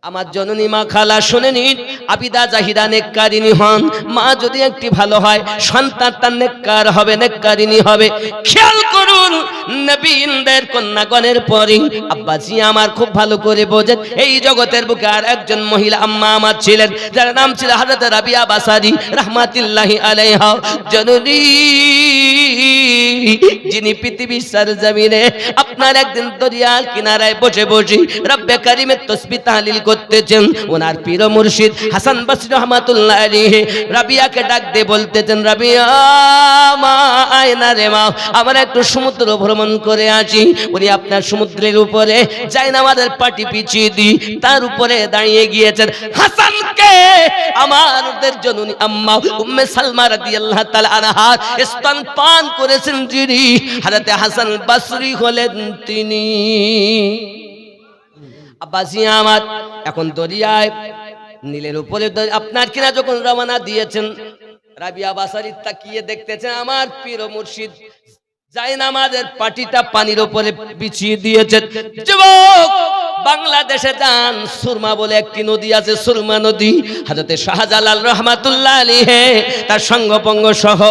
আমার জননী মা খালা শুনে নিন, আবিদা জাহিদা নেককারিনী হন। মা যদি একটি ভালো হয়, সন্তান তার নেককার হবে, নেককারিনী হবে। খেয়াল করুন, নবীনদের কন্যাগণের পরে আব্বাজি আমার খুব ভালো করে বোঝেন, এই জগতের বুকে আর একজন মহিলা আম্মা আমার ছিলেন, যার নাম ছিল হযরত রাবিয়া বাসারি রাহমাতুল্লাহি আলাইহা। জননী যিনি পৃথিবীর সরজমিনে আপনার একদিন দরিয়ার কিনারায় বসে বসে রব্বে কারিমের তাসবিহ তাহলিল করতেছেন। ওনার পীর মুর্শিদ হাসান বসরি রাহমাতুল্লাহ আলাইহি রাবিয়াকে ডাক দিয়ে বলতেছেন, রাবিয়া মা আয়না রে মা, আমরা একটু সমুদ্র ভ্রমণ করে আসি। উনি আপনার সমুদ্রের উপরে জায়নামাজের পাটি পিছিয়ে দিয়ে তার উপরে দাঁড়িয়ে গিয়েছেন। হাসানকে আমাদের জননী আম্মা উম্মে সালমা রাদিয়াল্লাহু তাআলা আনহা স্তনপান করেছেন যিনি, হযরত হাসান বসরি হলেন তিনি। আব্বাজি আমার এখন দরিয়ায় নীলের উপরে আপনার কিনা যখন রওনা দিয়েছেন, রাবিয়া বাসারি তাকিয়ে দেখতেছেন আমার পীর মুর্শিদ জায়নামাজের পাটিটা পানির উপরে বিছিয়ে দিয়েছেন। যুবক, বাংলাদেশে যান, সুরমা বলে একটি নদী আছে, সুরমা নদী। হযরত শাহজালাল রাহমাতুল্লাহ আলাইহি তার সঙ্গপঙ্গ সহ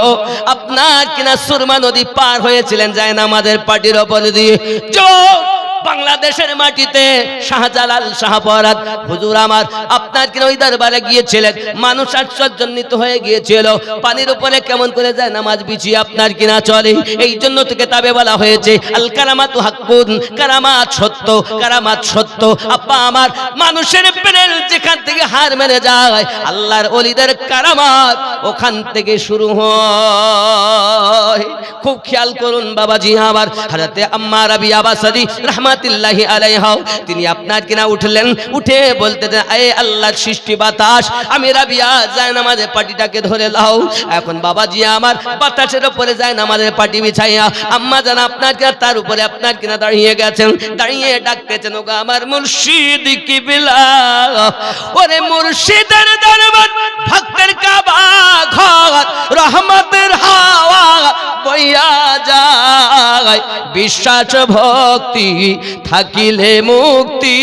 আপনার কিনা সুরমা নদী পার হয়েছিলেন জায়নামাজের পাটির উপরে দিয়ে। যুবক, বাংলাদেশের মাটিতে শাহজালাল শাহপরাত হুজুর আমার আপনার কিনা ওই দরবারে গিয়েছিলেন। মানুষ আশ্চর্যান্বিত হয়ে গিয়েছিল, পানির উপরে কেমন করে যায় নামাজ বিছিয়ে আপনার কিনা চলে। এই জন্য তো কিতাবে বলা হয়েছে আল কারামাতু হাক্কুন, কারামাত সত্য, কারামাত সত্য। আব্বা আমার, মানুষের ব্রেন যেখান থেকে হার মেরে যায়, আল্লাহর ওলিদের কারামাত ওখান থেকে শুরু হয়। খুব খেয়াল করুন বাবাজি আমার, হযরত আম্মা রাবিয়া বাসারি রাহমাতুল্লাহি আলাইহা তিনি আপনার কিনা উঠলেন, উঠে বলতেছেন, এ আল্লাহর সৃষ্টি বাতাস, আমি রাবিয়া জায়নামাজের পাটিটাকে ধরে লাও। এখন বাবাজি আমার বাতাসের উপরে জায়নামাজের পাটি বিছাইয়া আম্মা জান আপনার কিনা তার উপরে আপনার কিনা দাঁড়িয়ে গেছেন। দাঁড়িয়ে ডাকতেছেন, ওগো আমার মুর্শিদ কিবলা, ওরে মুর্শিদের দরবার, ভক্তের কাবা ঘর, রহমতের হাওয়া বইয়া যায়। বিশ্বাস ভক্তি থাকিলে মুক্তি,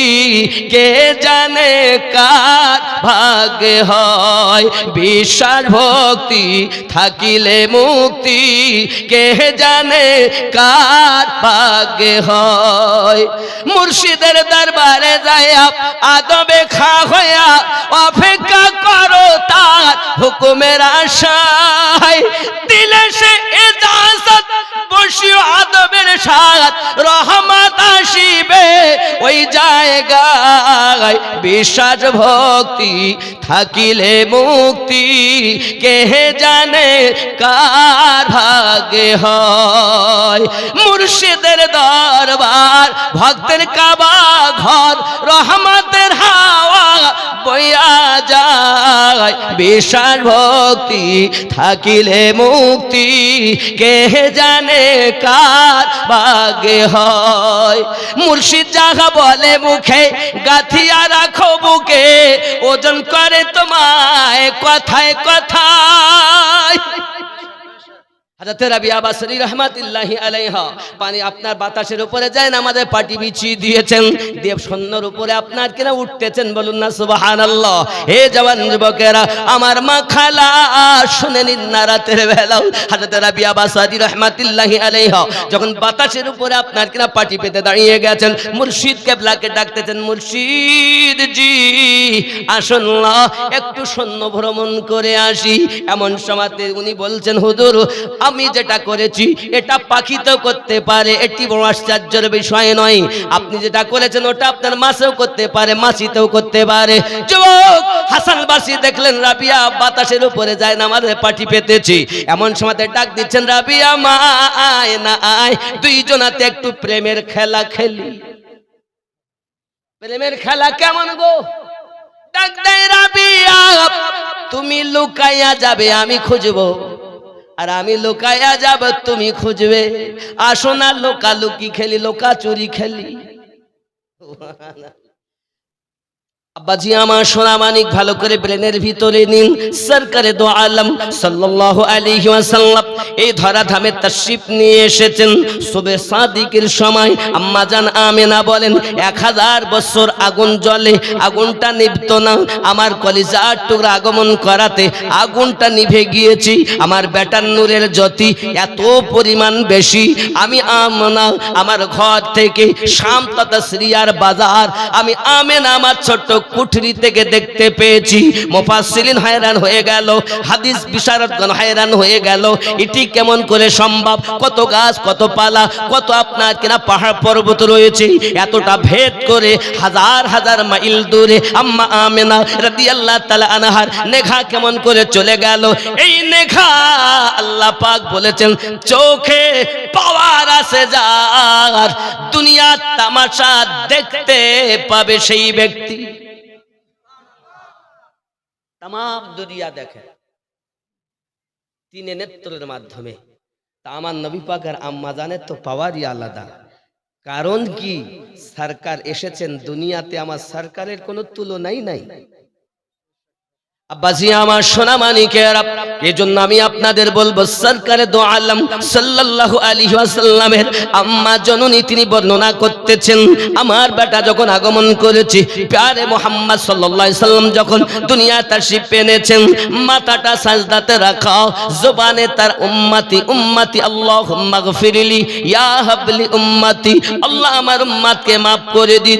কে জানে কার ভাগ্যে হয়। বিশ্বাস ভক্তি থাকিলে মুক্তি, কে জানে কার ভাগ্যে হয়। মুর্শিদের দরবারে যায়া আদবে খা হইয়া অপেক্ষা করো তার হুকুমের আশায়। দিলে সে ইজাজত বসিও আদবের সাথ, রহমত আসিবে ওই জায়গায়। বিশ্বাস ভক্তি থাকিলে মুক্তি, কে জানে কার ভাগ্যে হয়। মুর্শিদের দরবার, ভক্তের কাবা ঘর, রহমতের হাওয়া বইয়া যায়। বিশ্বাস ভক্তি থাকিলে মুক্তি, কে জানে কার ভাগ্যে হয়। মুর্শিদ যাহা বলে মুখে, গাথিয়া রাখো বুকে, ওজন করে তোমায় কথায় কথায়। হযরত রাবিয়া বাসরি রাহমাতুল্লাহি আলাইহা পানি আপনার বাতাসের উপরে যায় না, আমাদের পাটি বিছিয়ে দিয়েছেন, দেব সৈন্যর উপরে আপনার কিনা উঠতেছেন। বলুন না সুবহানাল্লাহ। হে জওয়ান যুবকেরা, আমার মা খালা শুনে নিন না, রাতের বেলাও হযরত রাবিয়া বাসরি রাহমাতুল্লাহি আলাইহা যখন বাতাসের উপরে আপনার কিনা পাটি পেতে দাঁড়িয়ে গেছেন, মুর্শিদ কেবলাকে ডাকতেছেন, মুর্শিদ জি আসুন না, একটু সৈন্য ভ্রমণ করে আসি। এমন সময়তে উনি বলছেন, হুজুর আমি যেটা করেছি এটা পাখি তো করতে পারে, এটি বড় আশ্চর্যের বিষয় নয়। আপনি যেটা করেছেন ওটা আপনার মাছেও করতে পারে, মাছিতেও করতে পারে। যুবক হাসান বাসি দেখলেন রাবিয়া বাতাসের উপরে যায় না, আমাদের পাটি পেতেছি। এমন সময়তে ডাক দিচ্ছেন, রাবিয়া মা আয় না আয়, দুইজনাতে একটু প্রেমের খেলা খেলি। প্রেমের খেলা কেমন গো? ডাক দেয়, রাবিয়া তুমি লুকাইয়া যাবে আমি খুঁজবো, আর আমি লুকাইয়া যাব তুমি খুঁজবে। আসো না লোকালুকি খেলি, লোকা চুরি খেলি। আব্বাজি আমার সোনা মানিক ভালো করে ব্রেনের ভিতরে নিন। সরকারে দো আলম সাল্লাল্লাহু আলাইহি ওয়াসাল্লাম এই ধরাধামে তাশরিফ নিয়ে এসেছেন সুবে সাদিকের সময়। আম্মা জান আমেনা বলেন 1000 বছর আগুন জ্বলে, আগুনটা নিভতো না। আমার কলিজার টুকরা আগমন করাতে আগুনটা নিভে গিয়েছি। আমার বেটার নূরের জ্যোতি এত পরিমাণ বেশি, আমি আমেনা আমার ঘর থেকে শাম তথা সিরিয়ার বাজার আমি আমেনা আমার ছোট্ট কুঠরি থেকে দেখতে পেয়েছি। মুফাসসিরিন hayran হয়ে গেল, হাদিস বিশারদগণ hayran হয়ে গেল। এটি কেমন করে সম্ভব? কত গাছ, কত পালা, কত আপনার কিনা পাহাড় পর্বত রয়েছে, এতটা ভেদ করে হাজার হাজার মাইল দূরে আম্মা আমেনা রাদিয়াল্লাহু তাআলা আনহার নেঘা কেমন করে চলে গেল? এই নেঘা আল্লাহ পাক বলেছেন চোখে পাওয়ার আছে যার, দুনিয়ার তামাশা দেখতে পাবে সেই ব্যক্তি। তামাম দুনিয়া দেখে তিন নেত্রের মাধ্যমে। তা আমার নবী পাকের আম্মা জানের তো পাওয়ারই আলাদা। কারণ কি? সরকার এসেছেন দুনিয়াতে, আমার সরকারের কোনো তুলনাই নাই। আব্বাজি আমার সোনা মানিকেরা, এজন্য আমি আপনাদের বলবো সরকারে দো আলম সাল্লাল্লাহু আলাইহি ওয়াসাল্লামের আম্মা জননী তিনি বর্ণনা করতেছেন, আমার বেটা যখন আগমন করেছে, প্যারে মুহাম্মদ সাল্লাল্লাহু আলাইহি সাল্লাম যখন দুনিয়া তাশরিফ এনেছেন, মাথাটা সাজদাতে রাখা, জবানে তার উম্মতি উম্মতি আল্লাহুম্মা গফিরলি ইয়া হাবলি উম্মতি, আল্লাহ আমার উম্মতকে maaf করে দিন।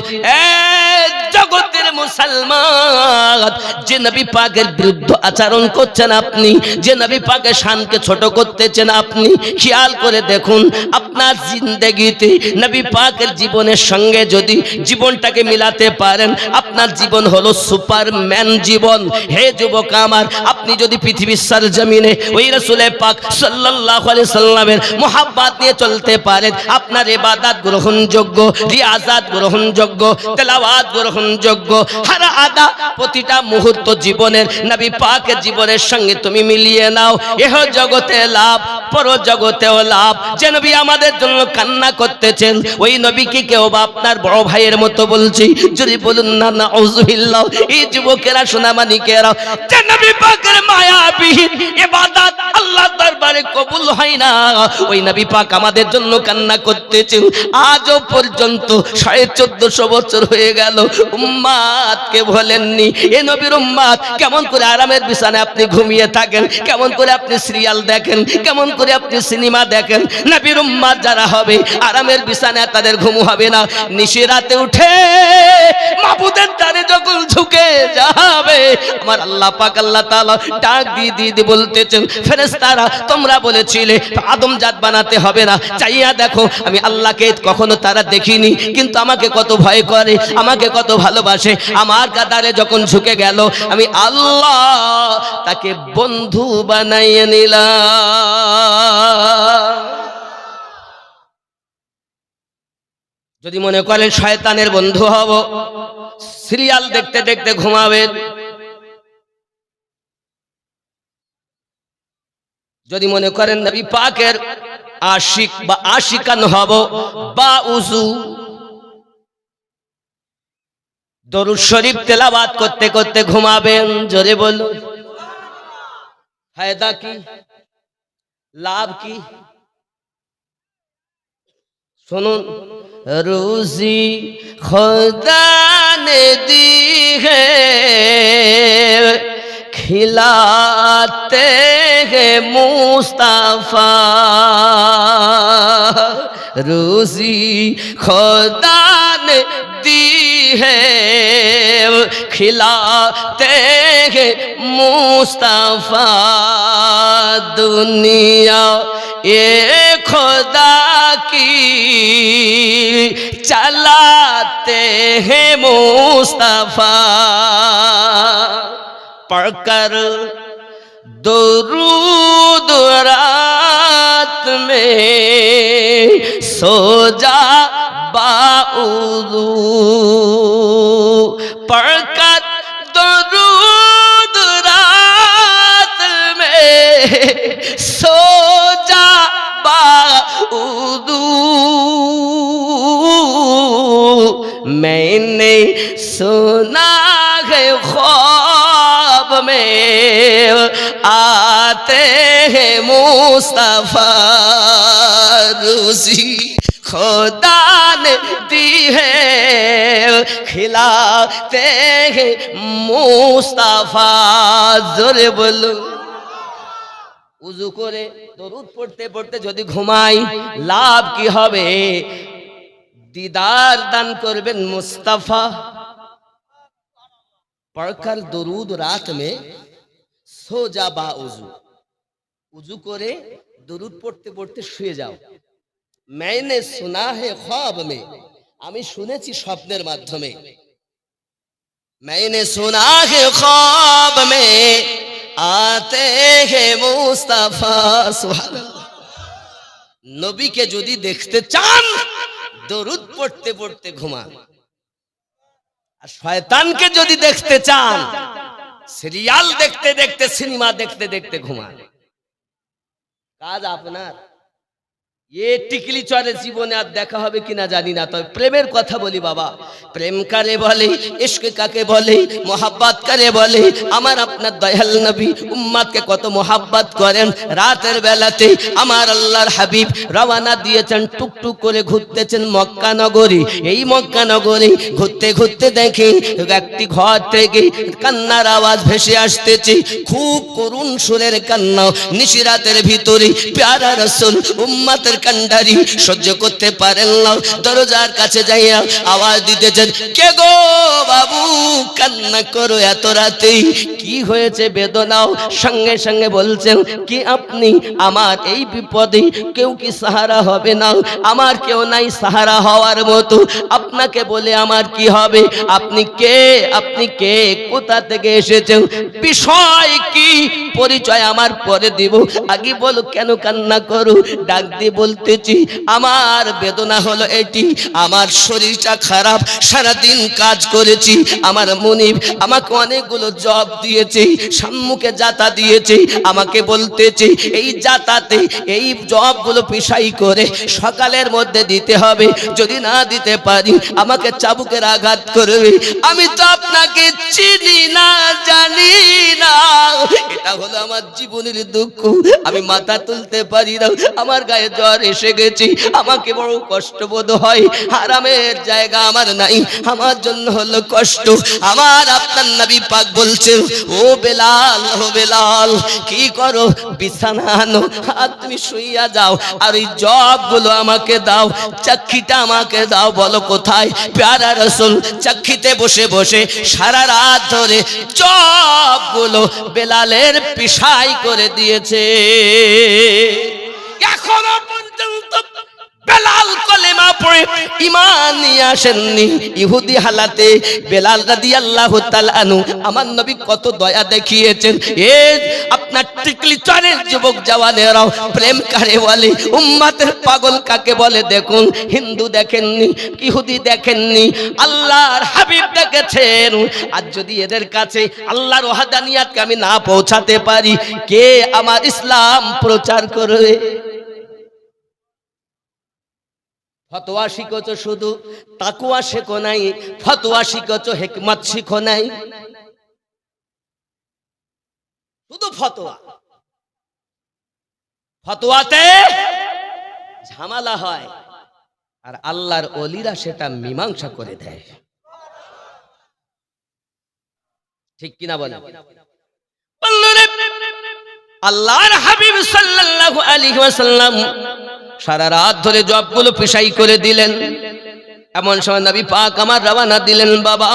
জগতের মুসলমান, যে নবী পাকের বিরুদ্ধে আচরণ করছেন আপনি, যে নবী পাকের শানকে ছোট করতেছেন আপনি, খেয়াল করে দেখুন আপনার জিন্দেগিতে নবী পাকের জীবনের সঙ্গে যদি জীবনটাকে মিলাতে পারেন, আপনার জীবন হলো সুপারম্যান জীবন। হে যুবক আমার, আপনি যদি পৃথিবীর সরজমিনে ওই রাসূল পাক সাল্লাল্লাহু আলাইহি সাল্লামের মুহাব্বত নিয়ে চলতে পারেন, আপনার ইবাদত গ্রহণযোগ্য, রিয়াজাত গ্রহণযোগ্য, তেলাওয়াত গ্রহণযোগ্য, হর আদা প্রতিটা মুহূর্ত জীবনের নবী পাকের জীবনের সঙ্গে তুমি মিলিয়ে নাও। এহ জগতে লাভ, পর জগতেও লাভ। যে নবী আমাদের জন্য কান্না করতেছেন, ওই নবীকে কেউ বা আপনার বড় ভাইয়ের মতো বলছি, যদি বলুন না নাউযুবিল্লাহ। এই যুবকেরা সোনামানিকেরা, যে নবী পাকের মায়াবিহীন ইবাদত আল্লাহর দরবারে কবুল হয় না, ওই নবী পাক আমাদের জন্য কান্না করতেছেন। আজও পর্যন্ত 1450 বছর হয়ে গেল, উম্মাতকে বলেননি এ নবীর উম্মাত কেমন করে আরামের বিছানায় আপনি ঘুমিয়ে থাকেন, কেমন করে আপনি সিরিয়াল দেখেন, কেমন করে আপনি সিনেমা দেখেন। নবীর উম্মাত যারা হবে আরামের বিছানায় তাদের ঘুম হবে না, নিশি রাতে উঠে মাবুদের দ্বারে যখন ঝুঁকে যাবে, আমার আল্লাহ পাক আল্লাহ তাআলা ডাক দিয়ে বলতেছেন, ফেরেশতারা তোমরা বলেছিলে আদম জাত বানাতে হবে না, চাইয়া দেখো আমি আল্লাহকে কখনো তারা দেখিনি, কিন্তু আমাকে কত ভয় করে, আমাকে কত ভালোবাসে। আমার কাতারে যখন ঝুঁকে গেল, আমি আল্লাহ তাকে বন্ধু বানাইয়ে নিলাম। যদি মনে করেন শয়তানের বন্ধু হব, সিরিয়াল দেখতে দেখতে ঘুমাবেন। যদি মনে করেন নবী পাকের আশিক বা আশিকান হব, বা উজু দরুদ শরীফ তেলাওয়াত করতে করতে ঘুমাবেন, জোরে বলুন ফায়দা কি, লাভ কি? শুনুন, রুজি খুদা ने दी है खिलाते हैं मुस्तफा, रोजी खुदा ने दी है खिलाते हैं मुस्तफा, दुनिया ये खुदा की चलाते हैं मुस्तफा, पढ़कर दुरूद रात में सो जा बाउदू, पढ़कर दुरूद रात में सो जा बाउदू, मैंने सुना है ख्वाब में आते हैं मुस्तफा रूसी खुदा ने दी है खिलाते हैं मुस्तफा जोरे बोलो উযু করে দরুদ পড়তে পড়তে যদি ঘুমাই লাভ কি হবে दीदार दान करबेन मुस्तफा पढ़कर दरूद रात में सो जा बा उजू उजू करे दरूद पढ़ते पढ़ते शुए जाओ मैंने सुना है ख्वाब में आमी शुनेছি স্বপ্নের মাধ্যমে मैंने सुना है ख्वाब में आते हैं मुस्तफा सुभान अल्लाह नबी के যদি দেখতে চান দরুদ পড়তে পড়তে ঘুমান আর শয়তানকে যদি দেখতে চান সিরিয়াল দেখতে দেখতে সিনেমা দেখতে দেখতে ঘুমান কাজ আপনার ये टिकली चरे जीवने আর দেখা হবে কিনা জানি না তবে প্রেমের কথা বলি বাবা প্রেম কারে বলে ইশক কাকে বলে মোহাব্বত কারে বলে আমার আপনার দয়াল নবী উম্মতকে কত মোহাব্বত করেন রাতের বেলাতে আমার আল্লাহর হাবিব রওনা দিয়েছেন টুকটুক করে ঘুরতেছেন মক্কা নগরী এই মক্কা নগরী ঘুরতে ঘুরতে দেখে একটি ঘর থেকে কান্নার আওয়াজ ভেসে আসতেছে খুব করুণ সুরের কান্না নিশিরাতের ভিতরে প্যারা রাসূল উম্মতের কান্ডারি সহ্য করতে পারেন না দরজার কাছে যাইয়া আওয়াজ দিতেছেন কে গো বাবু কান্না করো এত রাতে কি হয়েছে বেদনাও সঙ্গে সঙ্গে বলছেন কি আপনি আমার এই বিপদে কেউ কি সাহারা হবে না আমার কেউ নাই সাহারা হওয়ার মতো আপনাকে বলে আমার কি হবে আপনি কে কোথা থেকে এসেছেন বিষয় কি পরিচয় আমার পরে দিব আগে বলো কেন কান্না করো ডাক দিয়ে বলতেছি আমার বেদনা হলো এটি আমার শরীরটা খারাপ সারা দিন কাজ করেছি আমার মুনিব আমাকে অনেকগুলো জব দিয়েছে সম্মুখে জাতা দিয়েছে আমাকে বলতেছে এই জাতাতে এই জবগুলো পিছাই করে সকালের মধ্যে দিতে হবে যদি না দিতে পারি আমাকে চাবুকের আঘাত করবে আমি তো আপনাকে চিনি না জানি না এটা হলো আমার জীবনের দুঃখ আমি মাথা তুলতে পারি না আমার গায়ে জ্বর এসে গেছে আমাকে বড় কষ্ট বোধ হয় হারামের জায়গা আমার নাই আমার জন্য হলো কষ্ট আমার আপনার নবী পাক বলছেন ও বেলাল কি করো বিছানা আনো আর তুমি শুইয়া যাও আর এই জবগুলো আমাকে দাও চাক্ষিটা আমাকে দাও বলো কোথায় প্যারা রাসূল চাক্ষিতে বসে বসে সারা রাত ধরে জবগুলো বেলালের পিছাই করে দিয়েছে এখনো পর্যন্ত বেলাল কলেমা পড়ে ঈমান নিয়ে আসেননি ইহুদি হালাতে বেলাল রাদিয়াল্লাহু তাআলা আনহু আমার নবী কত দয়া দেখিয়েছেন এ আপনার টিকলি চরের যুবক জওয়ানেরাও প্রেম কারে বলে উম্মতের পাগল কাকে বলে দেখুন হিন্দু দেখেননি ইহুদি দেখেননি আল্লাহর হাবিব দেখেছেন আর যদি এদের কাছে আল্লাহর ওয়াহদানিয়াতকে আমি না পৌঁছাতে পারি কে আমার ইসলাম প্রচার করবে ফতোয়া শিখেছো শুধু তাকওয়া শেখো নাই ফতোয়া শিখেছো হিকমত শিখো নাই শুধু ফতোয়াতে ঝামেলা হয় আর আল্লাহর ওলিরা সেটা মীমাংসা করে দেয় ঠিক কিনা বলেন আল্লাহর হাবিব সাল্লাল্লাহু আলাইহি ওয়াসাল্লাম সারা রাত ধরে জবগুলো পেশাই করে দিলেন এমন সময় নবী পাক আমার রওনা দিলেন বাবা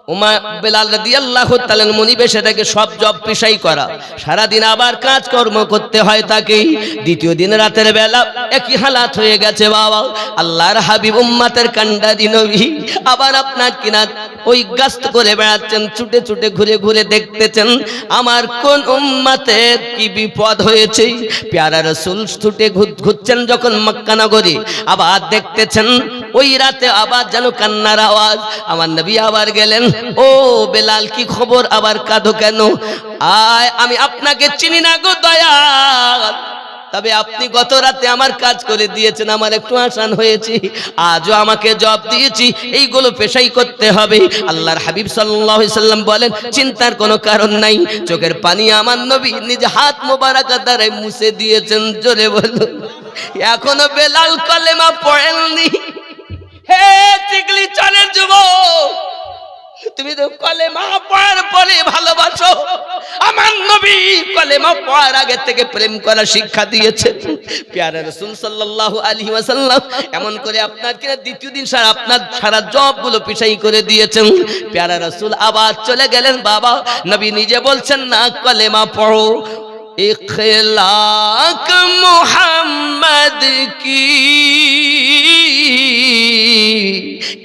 উমা বেলাল রাদিয়াল্লাহু তাআলা মুনিবে সেটাকে সব জব পেশাই করা সারা দিন আবার কাজ কর্ম করতে হয় তাকে দ্বিতীয় দিন রাতের বেলা একই হালাত হয়ে গেছে বাবা আল্লাহর হাবিব উম্মতের কান্ডারি নবী আবার আপনার কিনা ওই গাস্ত করে বেড়াচ্ছেন ছুটে ছুটে ঘুরে ঘুরে দেখতেছেন আমার কোন উম্মতের কি বিপদ হয়েছে প্যারা রাসূল ছুটে ঘুরছেন যখন মক্কা নগরী আবার দেখতেছেন ওই রাতে আবার যেন কান্নার আওয়াজ আমার নবী আবার গেলেন ও বেলাল কি খবর আবার কাঁদো কেন আয় আমি আপনাকে চিনি না গো দয়াল তবে আপনি গত রাতে আমার কাজ করে দিয়েছেন, আমার একটু আসান হয়েছে, আজও আমাকে জবাব দিয়েছি, এইগুলো পেশাই করতে হবে। আল্লাহর হাবিব সাল্লাল্লাহু আলাইহি সাল্লাম বলেন, চিন্তার কোনো কারণ নাই। চোখের পানি আমার নবী নিজে হাত মোবারক দ্বারা মুছে দিয়েছেন। জোরে বলুন। এখনো বেলাল কলেমা পড়েননি। হে টিকলি চালের যুবক, তুমি তো কলেমা পড়ার পরে ভালোবাসো। আমার নবী কলেমা পড়ার আগে থেকে প্রেম করার শিক্ষা দিয়েছেন। প্যারা রাসূল সাল্লাল্লাহু আলাইহি ওয়াসাল্লাম এমন করে আপনার কিনা দ্বিতীয় দিন আপনার সারা জবগুলো পিছাই করে দিয়েছেন। প্যারা রাসূল আবার চলে গেলেন। বাবা নবী নিজে বলছেন না, কলেমা পড়ো। इखलाक मोहम्मद की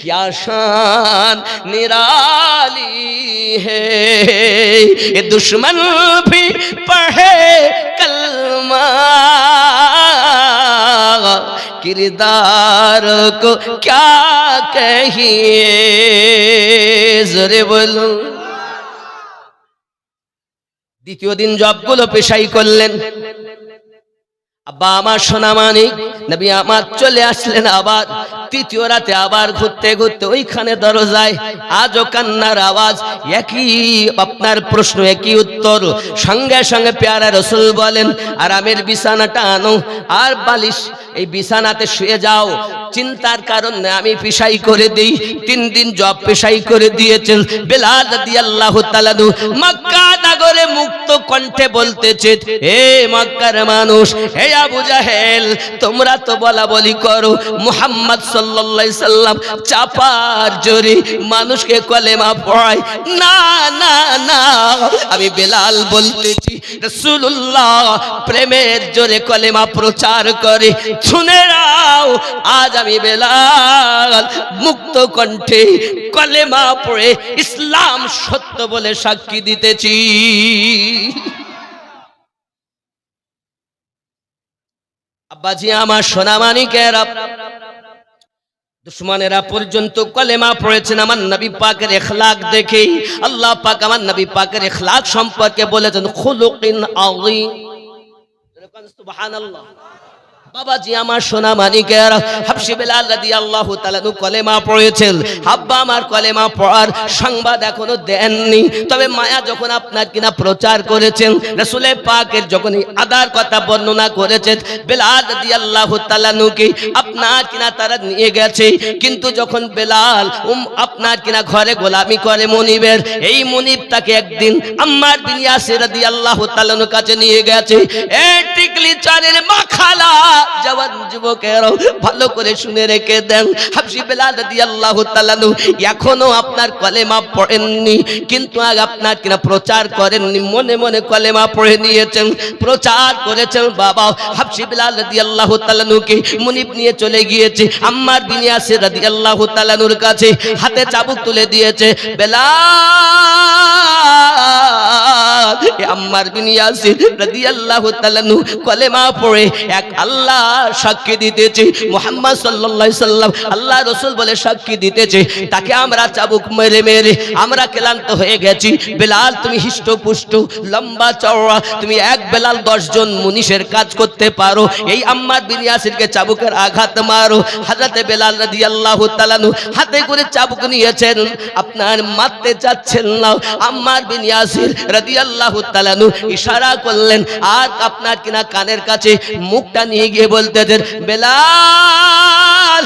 क्या शान निराली है, ये दुश्मन भी पढ़े कलमा, किरदार को क्या कहिए। जोरे बोलो। দ্বিতীয় দিন জবগুলো পেশাই করলেন। আব্বা আমার সোনা মানিক নবী আমার চলে আসলেন। আবার তৃতীয় রাতে আবার ঘুরতে ঘুরতে ওইখানে দরজায় আজও কান্নার আওয়াজ, একই আপনার প্রশ্ন একই উত্তর। সঙ্গে সঙ্গে প্যারা রাসূল বলেন, আরামের বিছানাটা আনো আর বালিশ, এই বিছানাতে শুয়ে যাও। চিন্তার কারণ নেই, আমি পেশাই করে দেই। 3 দিন জব পেশাই করে দিয়েছেন। বেলাল রাদিয়াল্লাহু তাআলা মক্কা নগরে মুক্ত কণ্ঠে বলতেছে, হে মক্কার মানুষ, হে আবু জাহেল, তোমরা তো বলা বলি করো মুহাম্মদ সাল্লাল্লাহু আলাইহি সাল্লাম চাপার জোরে মানুষকে কলেমা পড়ায়। না না না, আমি বেলাল বলতেছি রাসূলুল্লাহ প্রেমের জোরে কলেমা প্রচার করে। শুনে নাও, আজ আমি বেলাল মুক্ত কণ্ঠে কলেমা পড়ে ইসলাম সত্য বলে সাক্ষী দিতেছি। আব্বাজি আমার সোনা মানিকেরা, দুশ্মনেরা পর্যন্ত কলেমা পড়েছেন আমার নবী পাকের ইখলাক দেখে। আল্লাহ পাক আমার নবী পাকের ইখলাক সম্পর্কে বলেছেন, খুলুকিন আযীম। সুবহানাল্লাহ। বাবাজি আমার সোনা মানিকেরা, হাবশী বেলাল রাদিয়াল্লাহু তাআলা কলেমা পড়েছেন। আব্বা আমার কলেমা পড়ার সংবাদ এখনো দেননি, তবে মায়া যখন আপনার কিনা প্রচার করেছেন, রাসূল পাকের যখন আদার কথা বর্ণনা করেছেন, বেলাল রাদিয়াল্লাহু তাআলা কে আপনার কিনা তারা নিয়ে গেছে। কিন্তু যখন বেলাল আপনার কিনা ঘরে গোলামি করে মুনিবের, এই মুনিব তাকে একদিন আম্মার বিন ইয়াসির রাদিয়াল্লাহু তাআলার কাছে নিয়ে গেছে। এই টিকলি চারের মাখালা জওয়ান যুবকেরা ভালো করে শুনে রেখে দেন, হাবশী বেলাল রাদিয়াল্লাহু তাআলা এখনো আপনার কলেমা পড়েননি, কিন্তু আজ আপনার কিনা প্রচার করেননি, মনে মনে কলেমা পড়ে নিয়েছেন, প্রচার করেছেন। বাবা হাবশী বেলাল রাদিয়াল্লাহু তাআলা কে মুনিব নিয়ে চলে গিয়েছে আম্মার বিন ইয়াসির রাদিয়াল্লাহু তাআলার কাছে, হাতে চাবুক তুলে দিয়েছে। বেলাল, আম্মার বিন ইয়াসির রাদিয়াল্লাহু তাআলা কলেমা পড়ে এক আল্লাহ সাক্ষী দিতেছে, মুহাম্মদ সাল্লাল্লাহু আলাইহি সাল্লাম আল্লাহ রাসূল বলে সাক্ষী দিতেছে, তাকে আমরা চাবুক মেরে মেরে আমরা ক্লান্ত হয়ে গেছি। বেলাল তুমি হিষ্টপুষ্ট লম্বা চওড়া, তুমি এক বেলাল 10 জন মুনিশের কাজ করতে পারো, এই আম্মার বিন ইয়াসিরকে চাবুকের আঘাত মারো। হযরত বেলাল রাদিয়াল্লাহু তাআলা হাতে করে চাবুক নিয়েছেন, আপনার মারতে যাচ্ছেন না। আম্মার বিন ইয়াসির রাদিয়াল্লাহু তাআলা ইশারা করলেন আর আপনার কিনা কানের কাছে মুখটা নিয়ে গিয়ে বলতেছেন, বেলাল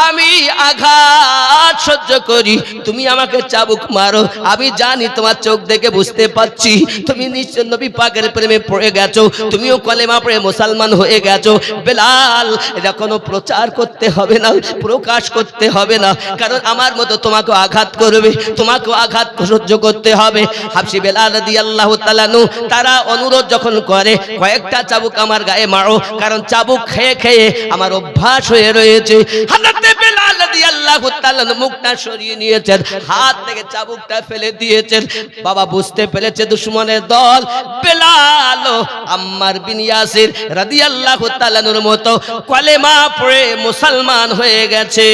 আমি আঘাত সহ্য করি, তুমি আমাকে চাবুক মারো, আমি জানি তোমার চোখ দেখে বুঝতে পাচ্ছি তুমি নিশ্চয় নবী পাকের প্রেমে পড়ে গেছো, তুমিও কলেমা পড়ে মুসলমান হয়ে গেছো। বেলাল এটা কোনো প্রচার করতে হবে না, প্রকাশ করতে হবে না, কারণ আমার মতো তোমাকে আঘাত করবে, তোমাকে আঘাত সহ্য করতে হবে। হাবশী বেলাল রাদিয়াল্লাহু তাআলা তারা অনুরোধ যখন করে, কয়েকটা চাবুক আমার গায়ে মারো, কারণ চাবুক খেয়ে খেয়ে আমার অভ্যাস হয়ে রয়েছে। হযরত বেলাল রাদিয়াল্লাহু তাআলা মুখটা সরিয়ে নিয়েছেন, হাত থেকে চাবুকটা ফেলে দিয়েছেন। বাবা বুঝতে পেরেছে দুশমনের দল। বেলাল আম্মার বিন ইয়াসির রাদিয়াল্লাহু তাআলার মতো কলেমা পড়ে মুসলমান হয়ে গেছে।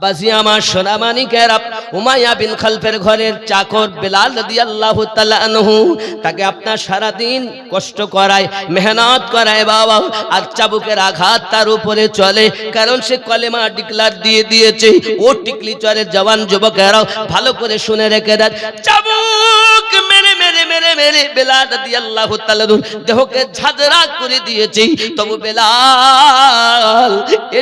আব্বাসি আমার সোনামানিকেরা, উমাইয়া বিন খালফের ঘরের চাকর বেলাল রাদিয়াল্লাহু তাআলা আনহু, তাকে আপনার সারাদিন কষ্ট করায়, মেহনত করায় বাবা, আর চাবুকের আঘাত তার উপরে চলে, কারণ সে কলেমা ডিক্লার দিয়ে দিয়েছে। ও টিকলি চরের জওয়ান যুবকেরা ভালো করে শুনে রেখে দেন, চাবুক মেরে মেরে মেরে মেরে বেলাল রাদিয়াল্লাহু তাআলা দেহকে ঝাঁঝরা করে দিয়েছে। তবু বেলাল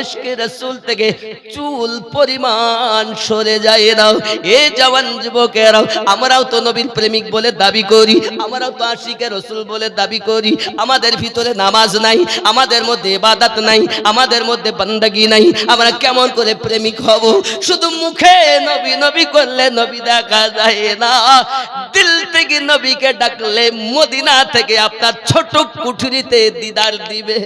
ইশকে রাসূল থেকে চুল পরিমাণ সরে যায় না। এ জওয়ান যুবকেরা, আমরাও তো নবীর প্রেমিক বলে দাবি করি, আমরাও তো আশিকে রাসূল বলে দাবি করি, আমাদের ভিতরে নামাজ নাই, আমাদের মধ্যে ইবাদত নাই, আমাদের মধ্যে বান্দাগি নাই, আমরা কেমন করে প্রেমিক হব? শুধু মুখে নবী নবী করলে নবী দেখা যায় না, দিল থেকে নবীকে ডাকলে মদিনা থেকে আপনার ছোট কুঠরিতে দিদার দিবে।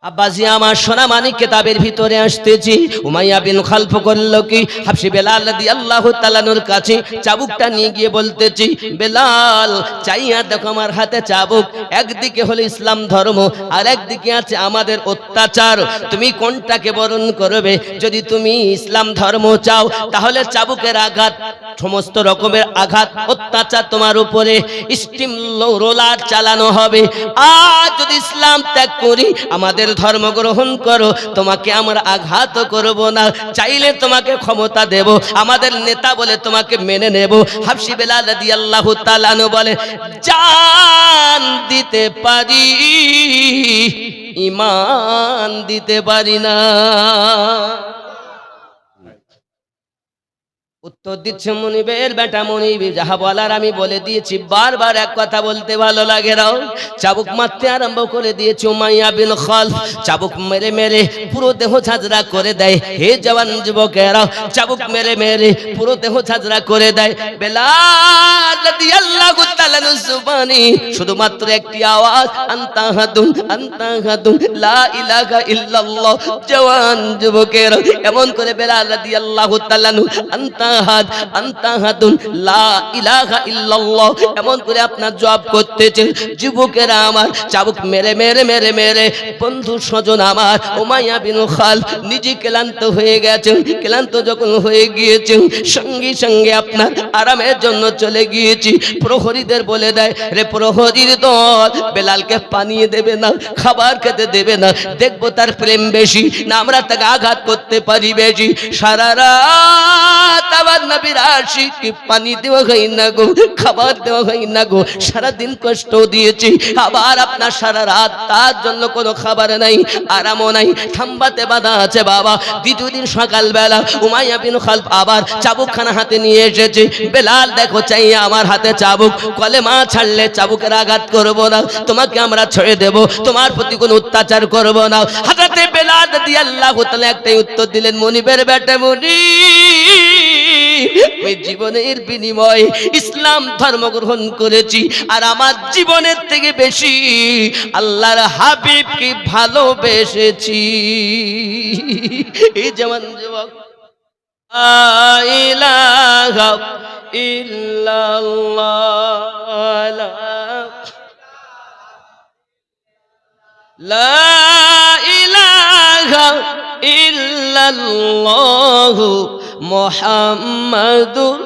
আব্বাসি আমার সোনামানিক কিতাবের ভিতরে আসতেছি, উমাইয়া বিন খালফ করল কি, হাবশি বেলাল রাদিয়াল্লাহু তাআলা নূর কাছে চাবুকটা নিয়ে গিয়ে বলতেছি, বেলাল চাইয়া দেখো আমার হাতে চাবুক, একদিকে হলো ইসলাম ধর্ম আর একদিকে আছে আমাদের অত্যাচার, তুমি কোনটাকে বরণ করবে? যদি তুমি ইসলাম ধর্ম চাও তাহলে চাবুকের আঘাত, সমস্ত রকমের আঘাত, অত্যাচার তোমার উপরে স্টিম রোলার চালানো হবে। আর যদি ইসলাম ত্যাগ করি, আমাদের ধর্ম গ্রহণ করো, তোমাকে আমরা আঘাত করব না, চাইলে তোমাকে ক্ষমতা দেব, আমাদের নেতা বলে তোমাকে মেনে নেব। হাবশি বেলাল রাদিয়াল্লাহু তাআলা আনহু বলে, জান দিতে পারি, ঈমান দিতে পারি না। উত্তর দিচ্ছে মনিবের বেটা মনিব, যাহা বলার আমি বলে দিয়েছি, বারবার এক কথা বলতে ভালো লাগে না। চাবুক মারতে আরম্ভ করে দিয়েছে উমাইয়া বিন খালফ, চাবুক মেরে মেরে পুরো দেহ ঝাঁঝরা করে দেয়। হে জওয়ান যুবকেরা, চাবুক মেরে মেরে পুরো দেহ ঝাঁঝরা করে দেয়। বেলাল রাদিয়াল্লাহু তাআলা জুবানি শুধুমাত্র একটি আওয়াজ, আনতা হাদুন আনতা হাদুন লা ইলাহা ইল্লাল্লাহ। জওয়ান যুবকেরা এমন করে বেলাল রাদিয়াল্লাহু তাআলা আনতা লা ইলাহা ইল্লাল্লাহ এমন করে আপনার জব করতেছে। যুবকেরা আমার, চাবুক মেরে মেরে মেরে মেরে বন্ধু স্বজন আমার উমাইয়া বিন খালফ নিজে ক্লান্ত হয়ে গেছেন। ক্লান্ত যখন হয়ে গিয়েছেন, সঙ্গে সঙ্গে আপনার আরামের জন্য চলে গিয়েছি। প্রহরীদের বলে দেয়, রে প্রহরীর দল, বেলালকে পানি দেবে না, খাবার খেতে দেবে না, দেখবো তার প্রেম বেশি না আমরা তাকে আঘাত করতে পারি বেশি। সারা রাত আবার নবীর আশিক পানি দেওয়া হয় না গো, খাবার দেওয়া হয় না গো, সারাদিন কষ্ট দিয়েছি, আবার আপনার সারা রাত তার জন্য কোনো খাবার নাই, আরামও নাই, থাম্বাতে বাঁধা আছে বাবা। দ্বিতীয় দিন সকালবেলা উমাইয়া বিন খালফ আবার চাবুকখানা হাতে নিয়ে এসেছে। বেলাল দেখো চাইয়া আমার হাতে চাবুক, কলেমা ছাড়লে চাবুকের আঘাত করবো না, তোমাকে আমরা ছেড়ে দেব, তোমার প্রতি কোনো অত্যাচার করবো না। হযরতে বেলাল রাদিয়াল্লাহু তাআলা একটাই উত্তর দিলেন, মনিবের বেটা মনিব, ওই জীবনের বিনিময়ে ইসলাম ধর্ম গ্রহণ করেছি, আর আমার জীবনের থেকে বেশি আল্লাহর হাবিবকে ভালোবেসেছি। এই যেমন যুবক, লা ইলাহা ইল্লাল্লাহ, লা ইলাহা ইল্লাল্লাহ মুহাম্মাদুর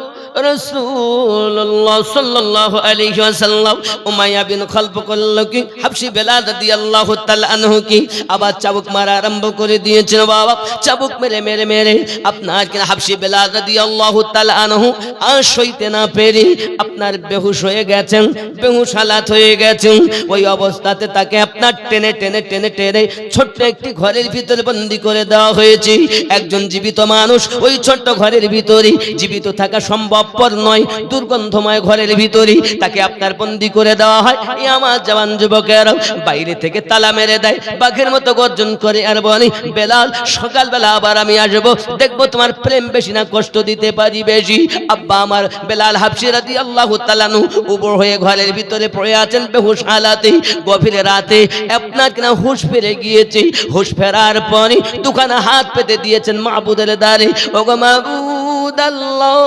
রাসূলুল্লাহ সাল্লাল্লাহু আলাইহি ওয়াসাল্লাম। উমাইয়া বিন খালফ করল কি, হাবশি বেলাল রাদিয়াল্লাহু তাআলা আনহু কি আবার চাবুক মারা আরম্ভ করে দিয়েছেন বাবা। চাবুক মেরে মেরে মেরে আপনার কিনা হাবশি বেলাল রাদিয়াল্লাহু তাআলা আনহু আর সইতে না পেরে আপনার বেহুশ হয়ে গেছেন, বেহুশ হালাত হয়ে গেছেন। ওই অবস্থাতে তাকে আপনার টেনে টেনে টেনে টেনে ছোট্ট একটি ঘরের ভিতরে বন্দী করে দেওয়া হয়েছে। একজন জীবিত মানুষ ওই ছোট্ট ঘরের ভিতরে জীবিত থাকা সম্ভব নয়, দুর্গন্ধময় ঘরের ভিতরে তাকে আপনার বন্দী করে দেওয়া হয়। এই আমার জওয়ান যুবকেরা বাইরে থেকে তালা মেরে দেয়, বাঘের মতো গর্জন করে আর বলে, বেলাল সকালবেলা আবার আমি আসবো, দেখবো তোমার প্রেম বেশি না কষ্ট দিতে পারি বেশি। আব্বা আমার বেলাল হাবশি রাদিয়াল্লাহু তাআলা আনহু উপর হয়ে ঘরের ভিতরে পড়ে আছেন বেহুশ হালাতে। গভীর রাতে আপনার কিনা হুঁশ ফিরে গিয়েছে। হুঁশ ফেরার পরে দুখানা হাত পেতে দিয়েছেন মাবুদের দ্বারে। ওগো মাবুদ আল্লাহ,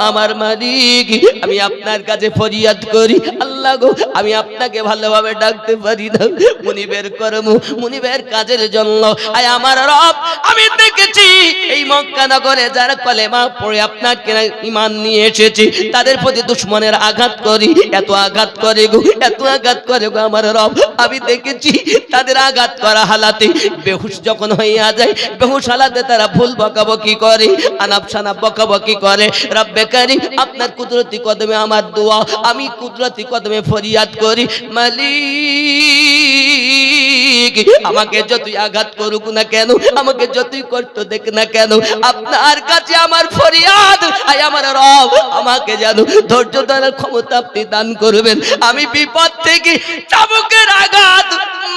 আমার মালিক, আমি আপনার কাছে ফরিয়াদ করি, আল্লাহ আল্লাহ গো আমি আপনাকে ভালোভাবে ডাকতে পারি না, মুনিবের কর্ম মুনিবের কাজের জন্য আয় আমার রব আমি দেখেছি এই মক্কা নগরে যারা কলেমা পড়ে আপনাকে ঈমান নিয়ে এসেছি তাদের প্রতি দুশমনের আঘাত করি, এত আঘাত করে গো, এত আঘাত করে গো আমার রব। আমি দেখেছি তাদের আঘাত করা হালাতে বেহুশ যখন হইয়া যায়, বেহুশ হালাতে তারা ভুল বকাবকি করে, আনাপ সানাপ বকাবকি করে। রব্বে কারীম আপনার কুদরতি কদমে আমার দোয়া, আমি কুদরতি কদমে ফরিয়াদ করি মালিক আমাকে যতই আঘাত করুক না কেন, আমাকে যতই কষ্ট দেখ না কেন, আপনার কাছে আমার ফরিয়াদ আয় আমার রব আমাকে যেন ধৈর্য ধরার ক্ষমতা আপনি দান করবেন। আমি বিপদ থেকে চাবুকের আঘাত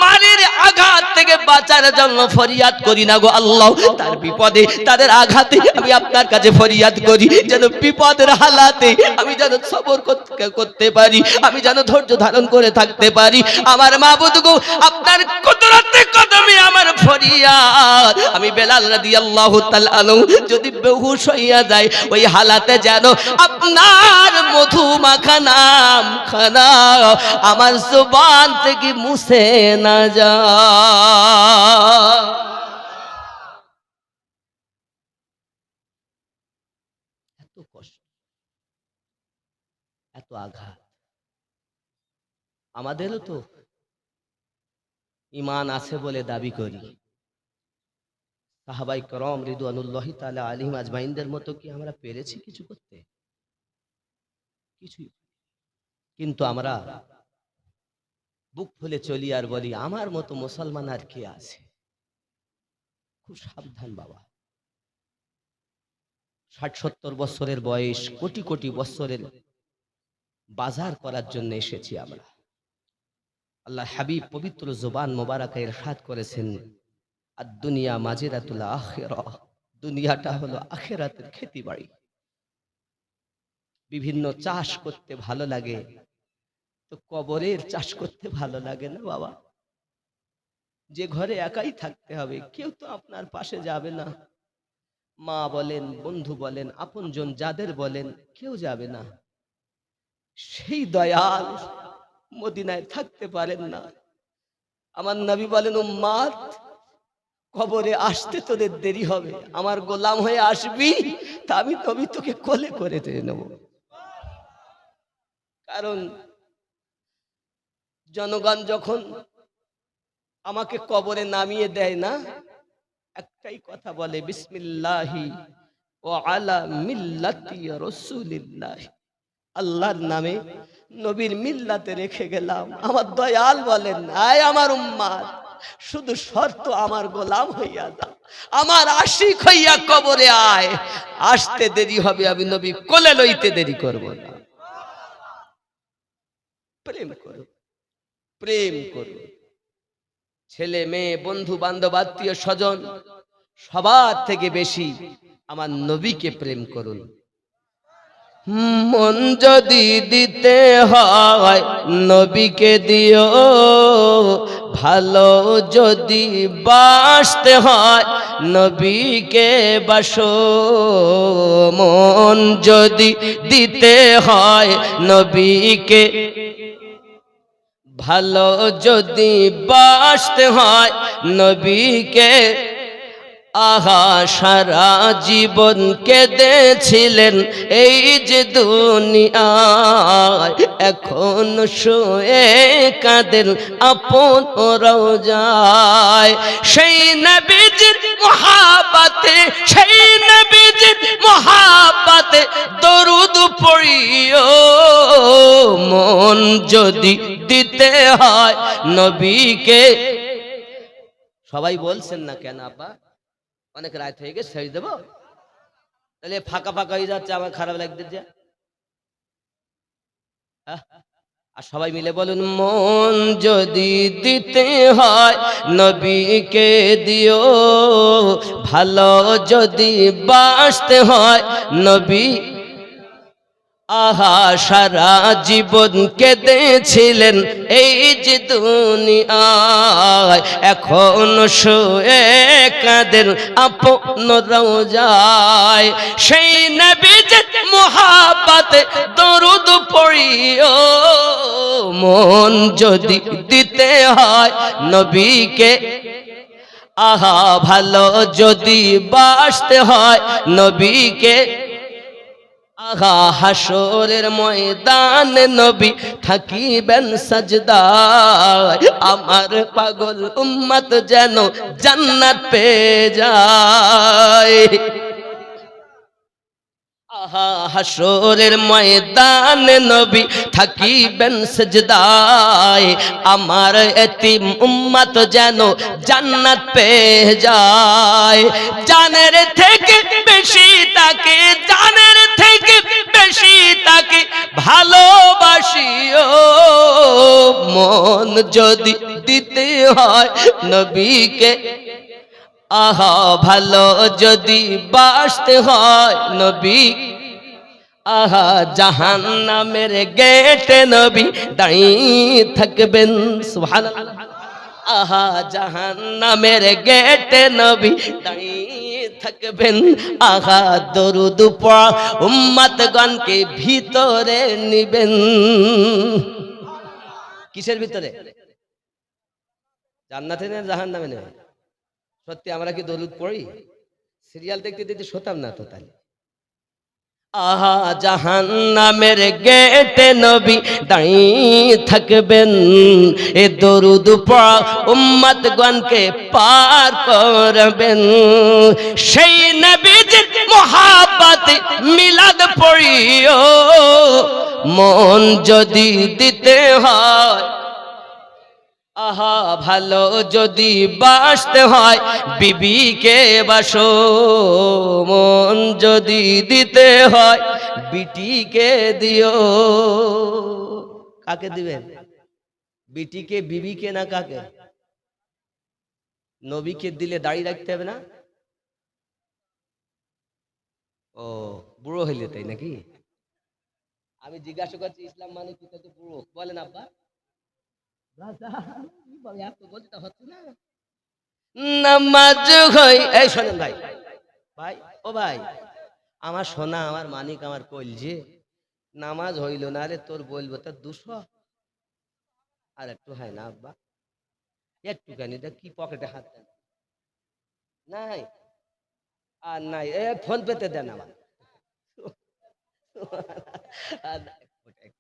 মারির আঘাত থেকে বাঁচার জন্য ফরিয়াদ করি না গো আল্লাহ, তার বিপদে তাদের আঘাতে আমি আপনার কাছে ফরিয়াদ করি যেন বিপদের হালাতে আমি যেন সবর করতে পারি, আমি যেন ধৈর্য ধারণ করে থাকতে পারি। আমার মাবুদ গো আপনার কুদরতে কদমে আমার ফরিয়াদ। আমি বেলাল রাদিয়াল্লাহু তাআলা আনহু যদি বেহুশ হইয়া যায় ওই হালাতে যেন আপনার মধু মাখা নাম খানা আমার জবান থেকে মুছে না যায়। এত কষ্ট, এত আঘাত। আমাদেরও তো ঈমান আছে বলে দাবি করি। সাহাবায়ে কেরাম রিদওয়ানুল্লাহি তাআলা আলাইহিম আজমাইনদের মতো কি আমরা পেরেছি কিছু করতে? কিছুই। কিন্তু আমরা বুক ফুলে চলি আর বলি আমার মতো মুসলমান আর কে আছে। খুব সাবধান বাবা। ৬০-৭০ বছরের বয়স, কোটি কোটি বছরের বাজার করার জন্য এসেছি আমরা। আল্লাহ হাবিব পবিত্র জবান মোবারকে ইরশাদ করেছেন আদ-দুনিয়া মাজিরাতুল আখিরাহ, দুনিয়াটা হলো আখিরাতের খেতিবাড়ি। বিভিন্ন চাষ করতে ভালো লাগে, তো কবরের চাষ করতে ভালো লাগে না বাবা। যে ঘরে একাই থাকতে হবে, কেউ তো আপনার পাশে যাবে না, মা বলেন, বন্ধু বলেন, আপনজন যাদের বলেন কেউ যাবে না। সেই দয়াল মদিনায় থাকতে পারেন না। আমার নবী বলেন উম্মাত কবরে আসতে তোদের দেরি হবে, আমার গোলাম হয়ে আসবি তা আমি নবী তোকে কোলে করে নেব। কারণ জনগণ যখন আমাকে কবরে নামিয়ে দেয় না, একটাই কথা বলে বিসমিল্লাহি ওয়া আলা মিল্লাতি রাসূলিল্লাহ, আল্লাহর নামে নবীর মিল্লাতে রেখে গেলাম। আমার দয়াল বলেন আয় আমার উম্মাত শুধু শর্ত আমার গোলাম হইয়া যা, আমার আশিক হইয়া কবরে আয়। আসতে দেরি হবে, আমি নবী কোলে লইতে দেরি করব না। প্রেম করো, প্রেম করো। ছেলে মেয়ে বন্ধু বান্ধব আত্মীয় স্বজন সবার থেকে বেশি আমার নবীকে প্রেম করুন। মন যদি দিতে হয় নবীকে দিও, ভালো যদি বাসতে হয় নবীকে বাসো। মন যদি দিতে হয় নবীকে, ভালো যদি বাসতে হয় নবীকে। আহা সারা জীবন কেঁদেছিলেন এই যে দুনিয়ায়, এখন শুয়ে কাঁদেন আপন রওজায়। সেই নবীজির মহাব্বতে, সেই নবীজির মহাব্বতে দরুদ পড়িও। মন যদি দিতে হয় নবীকে। সবাই বলছেন না কেন আপা? অনেক রাত হয়ে গেছে, ছেড়ে দেবো? তাহলে ফাঁকা ফাঁকা হয়ে যাচ্ছে, আমার খারাপ লাগছে। আর সবাই মিলে বলুন মন যদি দিতে হয় নবীকে দিও, ভালো যদি বাসতে হয় নবী। আহা সারা জীবন কেঁদেছিলেন এই যে দুনিয়ায়, এখন শুয়ে কাঁদেন আপন রওজায়। সেই নবীজির মহা মহাব্বতে দরুদ পড়িও মন যদি দিতে হয় নবীকে আহা ভালো যদি বাসতে হয় নবীকে আহা হাসরের ময়দানে নবী থাকিবেন সাজদায় আমার পাগল উম্মত যেন জান্নাত পেয়ে যায় আহা হাসরের ময়দানে নবী থাকিবেন সাজদায় আমার এতিম উম্মত যেন জান্নাত পেয়ে যায় জানের থেকে বেশি তাকে জানের থেকে বেশি তাকে ভালোবাসিও মন যদি দিতে হয় নবীকে আহা ভালো যদি বাসতে হয় নবী আহা জাহান্নামের গেটে নবী দাঁড়িয়ে থাকবেন সুবহানাল্লাহ আহা জাহান্নামের গেটে নবী দাঁড়িয়ে থাকবেন আহা দরুদ পড়া উম্মতগণকে ভিতরে নিবেন কিসের ভিতরে জান্নাতে না জাহান্নামে নেবেন সত্যি আমরা কি দরুদ পড়ি সিরিয়াল দেখতে দেখতে শোতাম না তো তাহলে আহা জাহান্নামের গেটে নবী দাঁড়িয়ে থাকবেন এ দরুদ পড়া উম্মতগণকে পার করবেন সেই নবীজির মহব্বতে মিলাদ পড়িও মন যদি দিতে হয় আহা ভালো যদি বাসতে হয় বিবিকে বাসো মন যদি দিতে হয় বিটিকে দিও কাকে দিবেন বিটিকে বিবিকে না কাকে নবীকে দিলে দাড়ি রাখতে হবে না ও বুড়ো হইলে তাই নাকি আমি জিজ্ঞাসা করছি ইসলাম মানে কি তো বুড়ো বলেন আব্বা নামাজ হয় এই শোনেন ভাই ভাই ও ভাই আমার সোনা আমার মানিক আমার কলজে নামাজ হইল না রে তোর বলবো তার 200 আর একটু হয় না আব্বা একটুখানি দেখ কি পকেটে হাত দেন নাই আর নাই ফোন পেতে দেন আমার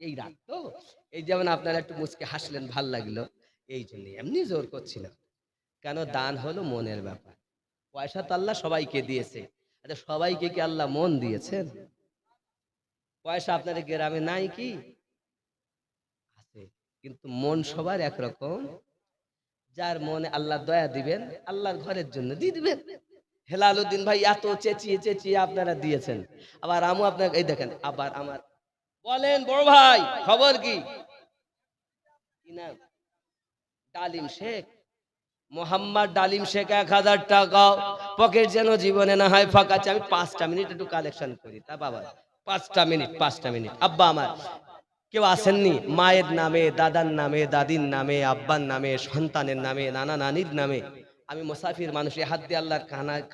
এই রাত তো এই যেমন আপনারা একটু মুচকে হাসলেন ভাল লাগলো এই জন্য এমনি জোর করছিলাম কেন দান হলো মনের ব্যাপার পয়সা তো আল্লাহ সবাইকে দিয়েছে আচ্ছা সবাইকে কি আল্লাহ মন দিয়েছেন পয়সা আপনাদের গ্রামে নাই কি আছে কিন্তু মন সবার একরকম যার মনে আল্লাহ দয়া দিবেন আল্লাহর ঘরের জন্য দিয়ে দিবেন হেলালুদ্দিন ভাই এত চেঁচিয়ে চেঁচিয়ে আপনারা দিয়েছেন আবার আমু আপনাকে এই দেখেন আবার আমার বলেন বড় ভাই খবর কি নাম ডালিম শেখ মোহাম্মদ ডালিম শেখ 1000 টাকা পকেট যেন জীবনে না হয় ফাঁকা আছে আমি 5টা মিনিট একটু কালেকশন করি তা বাবা 5টা মিনিট আব্বা আমার কেউ আসেননি মায়ের নামে দাদার নামে দাদির নামে আব্বার নামে সন্তানের নামে নানা নানির নামে আমি মুসাফির মানুষ হাত দিয়ে আল্লাহর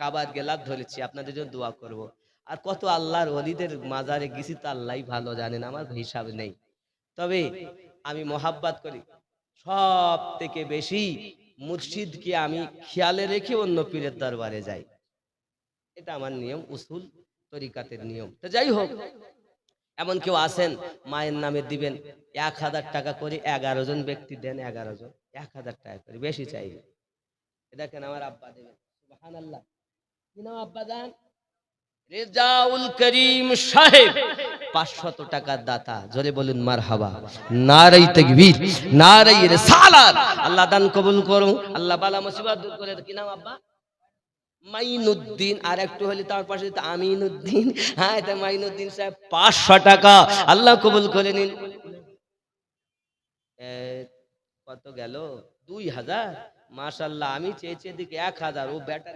কাবার গেলাত ধরেছি আপনাদের জন্য দোয়া করব আর কত আল্লাহর ওলিদের মাজারে গেছি তো আল্লাহই ভালো জানেন আমার হিসাব নেই তবে আমি মোহাব্বত করি সব থেকে বেশি মুর্শিদকে আমি খেয়ালে রেখে অন্য পীরের দরবারে যাই এটা আমার নিয়ম উসুল তরিকাতের নিয়ম তো যাই হোক এমন কেউ আসেন মায়ের নামে দিবেন 1000 টাকা করে 11 জন ব্যক্তি দেন 11 জন 1000 টাকা করে বেশি চাই দেখেন আমার আব্বা দেবেন সুবহানাল্লাহ কি নাম আব্বা দান রেজাউল করিম সাহেব 500 টাকার দাতা জোরে বলুন মারহাবা নারে তাকবীর নারে রিসালাত আল্লাহ দান কবুল করুন আল্লাহ বালা মুসিবত দূর করে কি নাম আব্বা মাইনুদ্দিন আর একটু হলে তার পাশে আমিনুদ্দিন হ্যাঁ এটা মাইনুদ্দিন সাহেব 500 টাকা আল্লাহ কবুল করে নিন কত গেল 2000 মাশাআল্লাহ আমি চেয়েছি এদিকে 1000 ও বেটা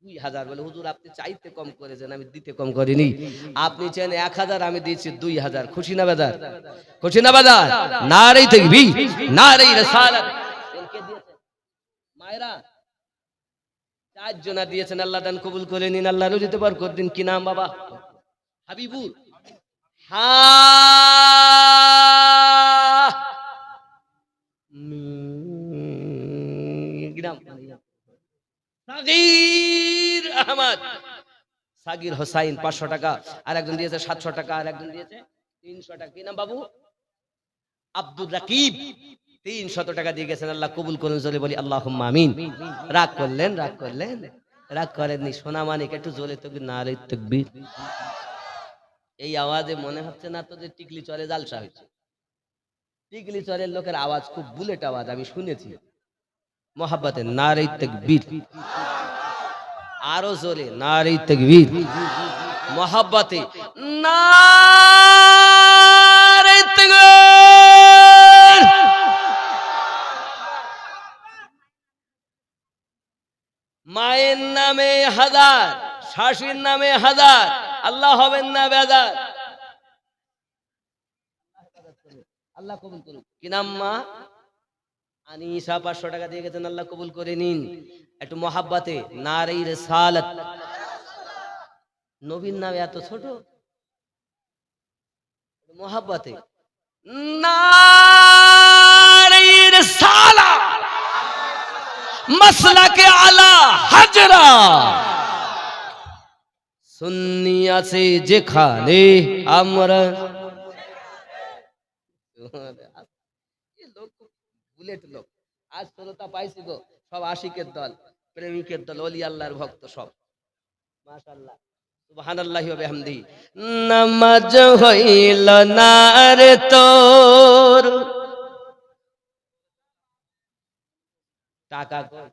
2000 বলে হুজুর আপনি চাইতে কম করেছেন আমি দিতে কম করিনি আপনি চেন 1000 আমি দিয়েছি 2000 খুশি না বাজার নারে তাকবীর নারে রিসালাত কে দিয়েছেন মায়েরা 4 জন দিয়েছেন আল্লাহ দান কবুল করে নিন আল্লাহ রুজিতে বরকত দিন কি নাম বাবা হাবিবুর হা গ্রাম সাগির আহমদ, সাগির হোসাইন 500 টাকা, আর একজন দিয়েছে 700 টাকা, আর একজন দিয়েছে 300 টাকা। কি নাম বাবু? আব্দুর রাকিব 300 টাকা দিয়ে গেছেন। আল্লাহ কবুল করুন, জোরে বলি আল্লাহুম্মা আমিন। রাগ করলেন? রাগ করলেন? রাগ করেননি। সোনা মানিক একটু জোরে তাকবীর, নারে তাকবীর। এই আওয়াজে মনে হচ্ছে না তো যে টিকলি চরে জালসা হয়েছে। টিকলি চরের লোকের আওয়াজ খুব বুলেট আওয়াজ, আমি শুনেছি। মোহাব্বতে নারে তাকবীর, আরো জোরে নারে তাকবীর। মোহাব্বতে নারে তাকবীর। মায়ের নামে হাজার, শাশুড়ির নামে হাজার, আল্লাহ হবেন না বেজার। আল্লাহ কবুল করুন। কি নাম মা? আনিসা 500 টাকা দিয়ে গেছেন, আল্লাহ কবুল করে নিন। একটু মোহাব্বতে নারে রিসালাত। নবীর নাম এত ছোট, মোহাব্বতে নারে রিসালাত, মাসলাকে আলা হাজরা। সুন্নি আছে যেখানে আমরা, বুলেট লোক। আজ শ্রোতা পাইছি গো, সব আশিকের দল, প্রেমিকের দল, ওলি আল্লাহর ভক্ত সব। মাশাআল্লাহ, সুবহানাল্লাহি ওয়া বিহামদিহি। নামাজ হইল না রে তোর, টাকা কই?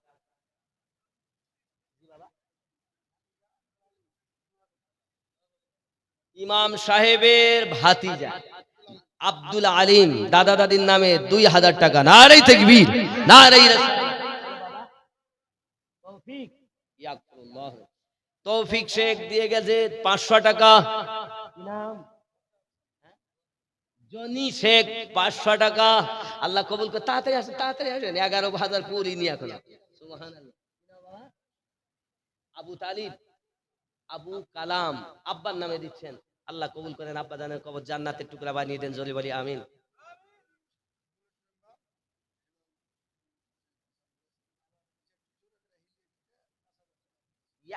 ইমাম সাহেবের ভাতিজা আব্দুল আলিম, দাদা দাদির নামে 2000 টাকা। নারে তাকবীর, নারে তৌফিক, ইয়াকুল্লাহ। তৌফিক শেখ দিয়ে গেছে 500 টাকা। কি নাম? জনি শেখ 500 টাকা। আল্লাহ কবুল করে। তাড়াতাড়ি আসেন, তাড়াতাড়ি আসেন, 11,000 পুরিনি এখন। সুবহানাল্লাহ। আবু তালিব, আবু কালাম, আব্বার নামে দিচ্ছেন। আল্লাহ কবুল করেন, আব্বা জানের কবর জান্নাতের টুকরা বানিয়ে দেন, জোরে বলি আমিন।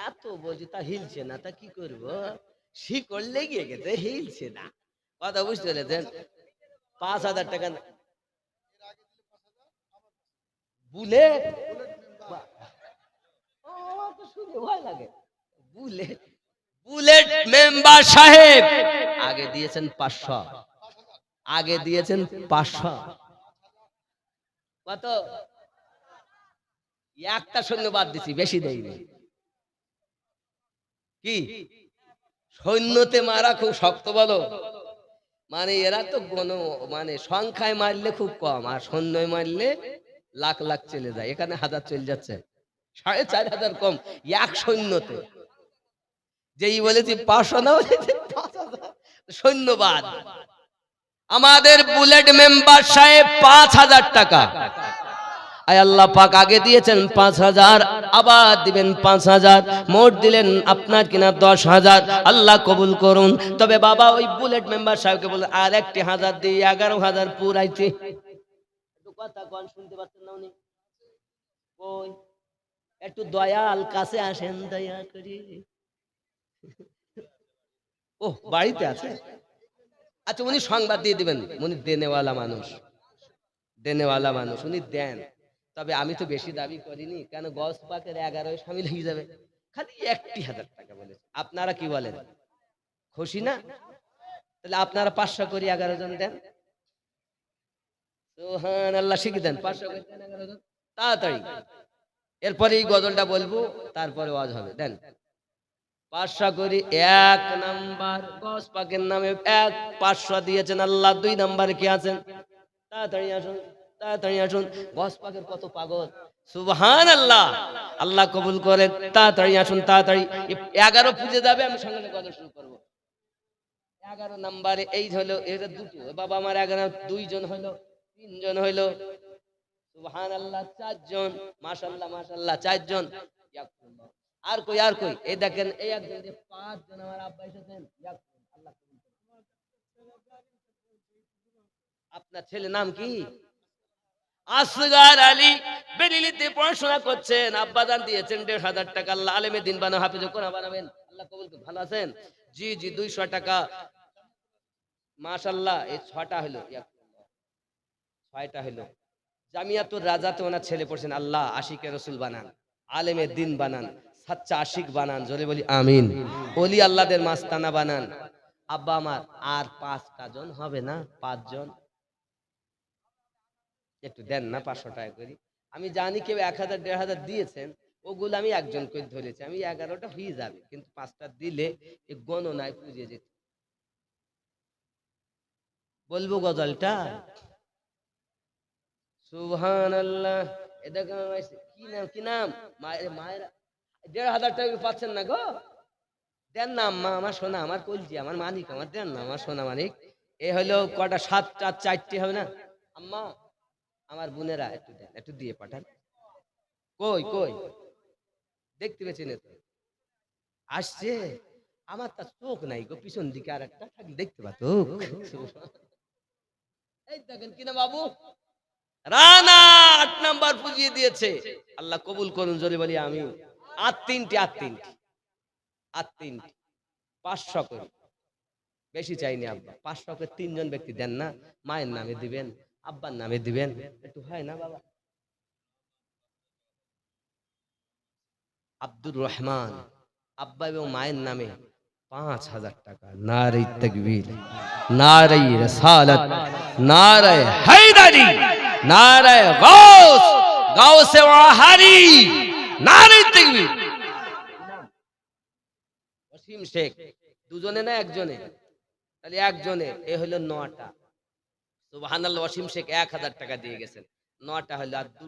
এত বলছি তা হিলছে না, তা কি করবো? শিকড় লেগে গেছে, হিলছে না। কথা বুঝতে পেরেছেন? 5,000 টাকা বুলেট। আমার তো শুনে ভয় লাগে। বুলেট, বুলেট মেম্বার সাহেব আগে দিয়েছেন 500, আগে দিয়েছেন 500। কত? একটা সৈন্য বাদ দিছি, বেশি দেয়নি। কি সৈন্যতে মারা খুব শক্ত বলো? মানে এরা তো মানে সংখ্যায় মারলে খুব কম, আর সৈন্যয় মারলে লাখ লাখ চলে যায়। এখানে 1000 চলে যাচ্ছে, 4,500 কম এক সৈন্যতে। যেই বলেছি 500 না, বলেছি 5,000 সৈন্যবাদ। আমাদের বুলেট মেম্বার সাহেব 5,000 টাকা। আয় আল্লাহ পাক আগে দিয়েছেন 5,000, আবার দিবেন 5,000, মোট দিলেন আপনার কিনা 10,000। আল্লাহ কবুল করুন। তবে বাবা ওই বুলেট মেম্বার সাহেবকে বলে আর একটি 1000 দিয়ে 11,000 পুরাইতে। একটু কথা কোন, শুনতে পাচ্ছেন না উনি? ওই একটু দয়াল কাছে আসেন দয়া করে। ও বাড়িতে আছে? আচ্ছা, উনি সংবাদ দিয়ে দিবেন। উনি দেনেওয়ালা মানুষ, দেনেওয়ালা মানুষ, উনি দেন। তবে আমি তো বেশি দাবি করিনি, কেন গস পাকের 11 সামিল হয়ে যাবে। খালি 1,000 টাকা বলেছে। আপনারা কি বলেন? খুশি না? তাহলে আপনারা 500 করে 11 জন দেন। সুবহানাল্লাহ, শিখে দেন। 500 করে দেন 11 জন তাড়াতাড়ি। এরপরে এই গজলটা বলবো, তারপরে ওয়াজ হবে। দেন 500 করে। 1 নাম্বার গস পাকের নামে 500 দিয়েছেন আল্লাহ। 2 নাম্বারে কি আছেন? তাড়াতাড়ি আসুন, তাড়াতাড়ি আসুন। গস পাকের কত পাগল, সুবহানাল্লাহ। আল্লাহ কবুল করেন। তাড়াতাড়ি আসুন, তাড়াতাড়ি। 11 পুজে যাবে, আমি সঙ্গে সঙ্গে গজল শুরু করব। 11 নাম্বারে এই হলো, এটা দুটো বাবা আমার। 11 2 জন হলো, 3 জন হলো, সুবহানাল্লাহ 4 জন, মাশাআল্লাহ মাশাআল্লাহ 4 জন। আর কই, আর কই? এই দেখেন, এই একজন দিয়ে 5 জন আমার আব্বা এসেছেন। আল্লাহ কবুল করুন। আপনার ছেলে নাম কি? আসগার আলী। বেরিলিতে পড়াশোনা করছেন, আব্বাদান দিয়েছেন ১,৫০০ টাকা। আল্লাহ আলেমে দিন বানা, হাফিজ কোরআন বানাবেন, আল্লাহ কবুল করুন। ভালো আছেন? জি জি, 200 টাকা মাশাআল্লাহ। এই 6টা হলো, 6টা হলো। জামিয়াতুর রাজাতে ওনার ছেলে পড়ছেন। আল্লাহ আশিকে রসুল বানান, আলেমে দিন বানান, সাচ্চা আশিক বানান, জোরে বলি আমিন। ওলি আল্লাহদের মাস্তানা বানান। আব্বা আমার আর 5টা জন হবে না? 5 জন একটু দেন না, 500 টাকা করি। আমি জানি কেউ 1000 1500 দিয়েছেন, ওগুলো আমি একজন করে ধরেছি। আমি 11টা হয়ে যাবে, কিন্তু 5টা দিলে এই গণনায় পুজে যেত। বলবো গজলটা? সুবহানাল্লাহ। এটা কি নাম, কি নাম? মায়ের 1500 টাকা পাচ্ছেন না গো? দেন না আম্মা, আমার সোনা, আমার কলজি, আমার মানিক, আমার দেন না, আমার সোনা মানিক। এ হলো কটা, 7টা 4টে হবে না আম্মা? আমার বোনেরা একটু দেন, একটু দিয়ে পাঠান। কই কই দেখতে পেয়েছেন? তো আসছে। আমার তা চোখ নাই গো, পিছন দিকে আর একটা থাকলে দেখতে পাতো। এই দেখেন কিনা বাবু, রানা 8 নাম্বার পুজিয়ে দিয়েছে। আল্লাহ কবুল করুন, জোরে বলি আমি। আর 3টে, আর 3টে, আর 3টে 500 করে, বেশি চাইনি আব্বা। 500 করে 3 জন ব্যক্তি দেন না, মায়ের নামে দিবেন, আব্বার নামে দিবেন, একটু হয় না বাবা? আব্দুর রহমান, আব্বা এবং মায়ের নামে 5000 টাকা। নারে তাকবীর, নারে রিসালাত, নারে হায়দারি, নারে গাউস, গাউসে ওয়াহারি, নারে তাকবীর। ওসিম শেখ, দুজনে না একজনে? তাহলে একজনে। এ হলো 9টা। সুবহানাল্লাহ। ওসিম শেখ 1000 টাকা দিয়ে গেছেন। 9টা হলো, আর 2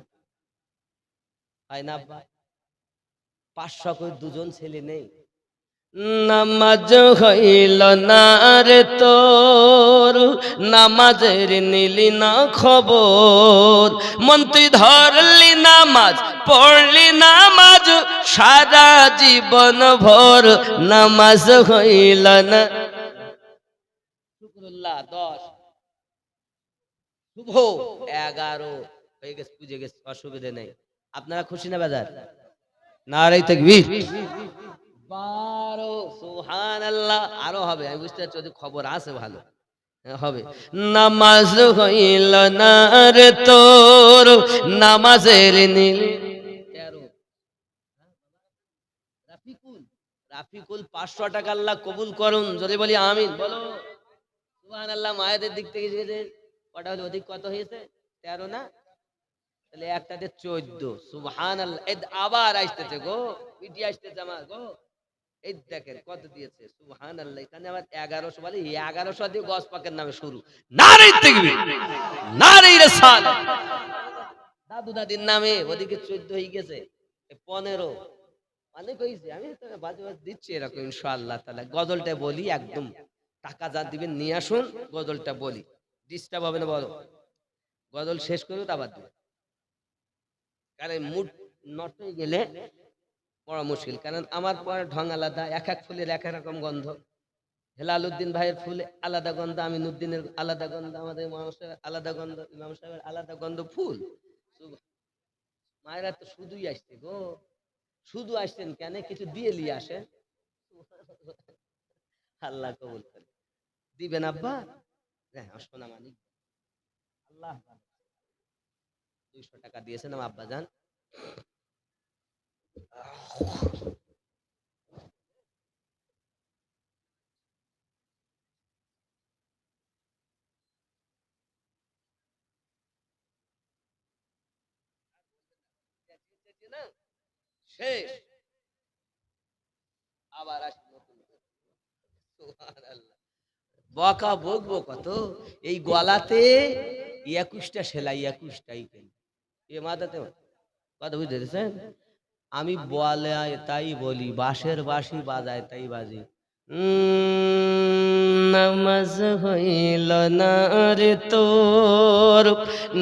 হয় না আব্বা? 500 করে দুজন ছেলে নেই। নামাজ হইল না রে তোর, নামাজের নিলি না খবর, মন তুই ধরলি নামাজ, পড়লি নামাজ সারা জীবন ভর, নামাজ হইল না। শুকরুল্লাহ 10, শুভ 11 হয়ে গেছে, পুজে গেছে, অসুবিধা নেই। আপনারা খুশি না বাজার? নারে তাকবীর। 12, সুবহানাল্লাহ। আরো হবে, আমি বুঝতে পারছি ওদের খবর আছে ভালো, হবে। নামাজ হইল না রে তোর, নামাজের নীল। 13, রাফিকুল, রাফিকুল 500 টাকা। আল্লাহ কবুল করুন, যদি বলি আমিন। বলো সুবহানাল্লাহ। মায়েদের দিক থেকে কটা হলো? অধিক কত হয়েছে? 13 না? তাহলে একটাতে 14। সুবহানাল্লাহ। আবার আসতেছে গো, পিটি আসতেছে আমার গো। এই দেখেন কত দিয়েছে। সুবহানাল্লাহ। এখানে আবার 1100 বলে, 1100 দিয়ে গস পাকের নামে শুরু। নারে তাকবীর, নারে রিসালাত। দাদু দাদির নামে ওদিকে 14 হয়ে গেছে, 15 অনেক হয়েছে। আমি তো বাজে বাজে দিচ্ছি এরকম ইনশাআল্লাহ তাআলা। গজলটা বলি, একদম টাকা যা দিবেন নিয়ে আসুন, গজলটা বলি, ডিস্টার্ব হবে না। বলো গজল শেষ করবো তা আবার দিবেন, কারণ মুড নট হয়ে গেলে বড় মুশকিল। কারণ আমার পরে ঢং আলাদা, এক এক ফুলের এক এক রকম গন্ধ। হেলাল উদ্দিন ভাইয়ের ফুল আলাদা গন্ধ, আমিনুদ্দিনের আলাদা গন্ধ, আমাদের মানুষের আলাদা গন্ধ, ইমাম সাহেবের আলাদা গন্ধ। ফুল মায়েরা তো শুধুই আসছে গো, শুধু আসছেন কেন? কিছু দিয়ে নিয়ে আসেন। আল্লাহ কবুল করে দিবেন আব্বা। হ্যাঁ, সোনা মানিক, আল্লাহ 200 টাকা দিয়েছেন আমার আব্বা জান। শেষ, আবার আসি নতুন করে। সুবহানাল্লাহ। বকা বকবো কত? এই গলাতে 21টা সেলাই, 21টাই কেন এ মাথাতে কথা বুঝতে পেরেছেন? আমি বলে তাই বলি, বাঁশের বাঁশি বাজায় তাই বাজি। নামাজ হইল না রে তোর,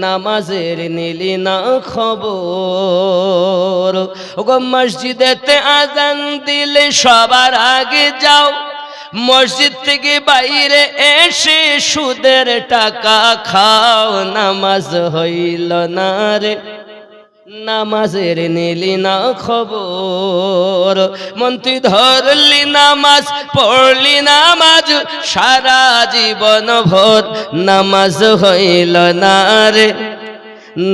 নামাজের নিলি না খবর, ওগো মসজিদেতে আজান দিলে সবার আগে যাও, মসজিদ থেকে বাইরে এসে সুদের টাকা খাও, নামাজ হইল না রে, নামাজের নিলি না খবর। মন তুই ধরলি নামাজ, পড়লি নামাজ সারা জীবন ভর, নামাজ হইল না রে,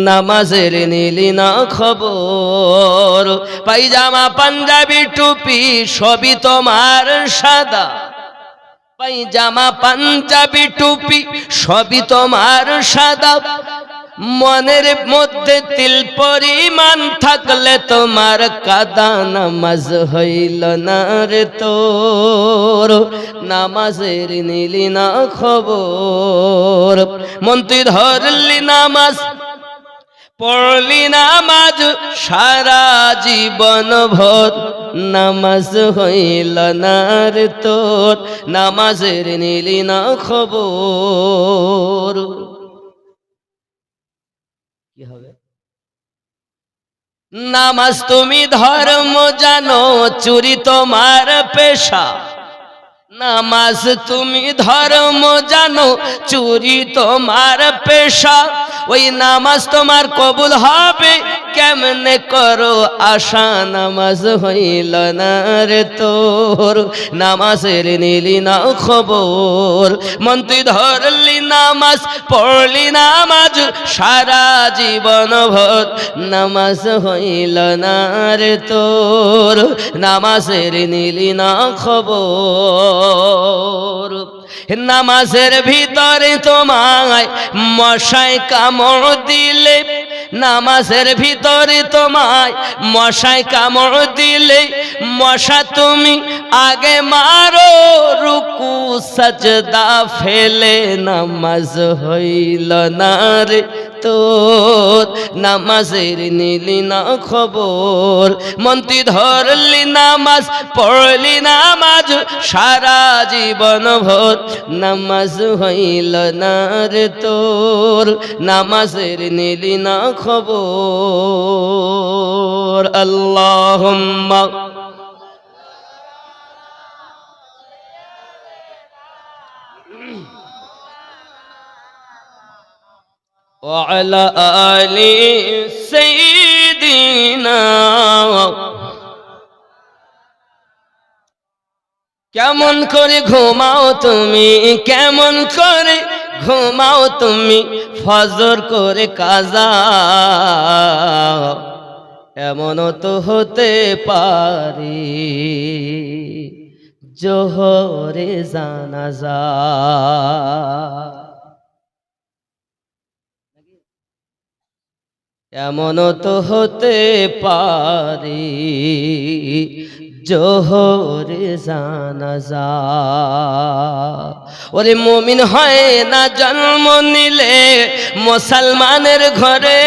নামাজের নিলি না খবর। পায়জামা পাঞ্জাবি টুপি সবই তোমার সাদা, পায়জামা পাঞ্জাবি টুপি সবই তোমার সাদা, মনের মধ্যে তিল পরিমাণ থাকলে তোমার কাদা, নামাজ হইল না রে তোর, নামাজের নিলি না খবর। মন তুই ধরলি নামাজ, পড়লি নামাজ সারা জীবন ভর, নামাজ হইল না রে তোর, নামাজের নিলি না খবর। কি হবে? নামাজ তুমি ধর্ম জানো, চুরি তোমার পেশা, নামাজ তুমি ধর্ম জানো, চুরি তোমার পেশা, ওই নামাজ তোমার কবুল হবে কেমনে করো আশা, নামাজ হইল না রে তোর, নামাজের নিলি না খবর। মন তুই ধরলি নামাজ, পড়লি নামাজ সারা জীবন ভর, নামাজ হইল না রে তোর, নামাজের নিলি না খবর। নামাজের ভিতরে তোমায় মশায় কামড় দিলে, নামাজের ভিতরে তোমায় মশায় কামড় দিলে, মশা তুমি আগে মারো রুকু সাজদা ফেলে, নামাজ হইল না রে তোর, নামাজের নিলি না খবর। মন তুই ধরলি নামাজ, পড়লি নামাজ সারা জীবন ভর, নামাজ হইল না রে তোর, নামাজের নিলি না খবর। আল্লাহুম্মা وعلى آل سيدنا। কেমন করে ঘুমাও তুমি, কেমন করে ঘুমাও তুমি, ফজর করে কাজা, এমনও তো হতে পারে জোহরে জানাজা। এমনও তো হতে পারে জোহরে জানাজা। ওরে মুমিন হয় না জন্ম নিলে মুসলমানের ঘরে,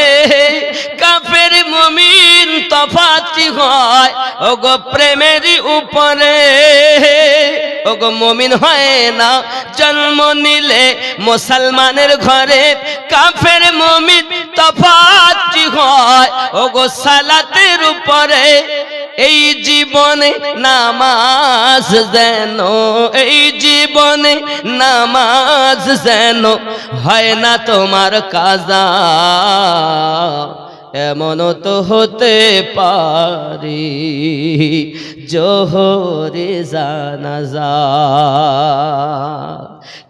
কাফের মুমিন তফাতি হয় ওগো প্রেমের উপরে। ওগো মুমিন হয় না জন্ম নিলে মুসলমানের ঘরে, কাফের মুমিন তফাতি হয় ওগো সালাতের উপরে। এই জীবনে নামাজ যেন, এই জীবনে নামাজ যেন হয় না তোমার কাজা, এমনও তো হতে পারে জোহরে জানাজা।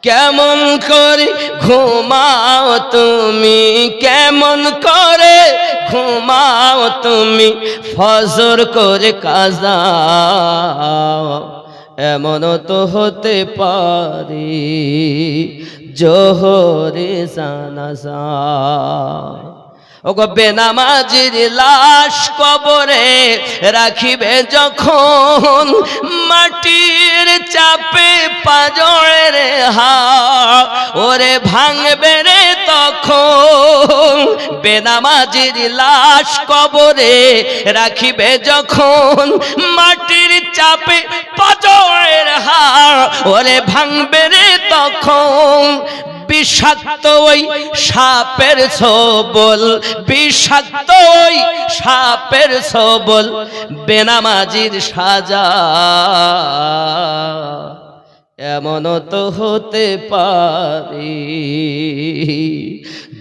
কেমন করে ঘুমাও তুমি, কেমন করে ঘুমাও তুমি, ফজর করে কাজা, এমনও তো হতে পারে জোহরে জানাজা। ওগো বেনামাজির লাশ কবরে রাখিবে যখন, মাটির চাপে পাঁজরের হাড় ওরে ভাঙবে রে তখন। বেনামাজির লাশ কবরে রাখিবে যখন, মাটির চাপে পাঁজরের হাড় ওরে ভাঙবে রে তখন। বিষাক্ত ওই সাপের ছোবল, বিষাক্ত ওই সাপের ছোবল, বেনামাজির সাজা, এমন তো হতে পারে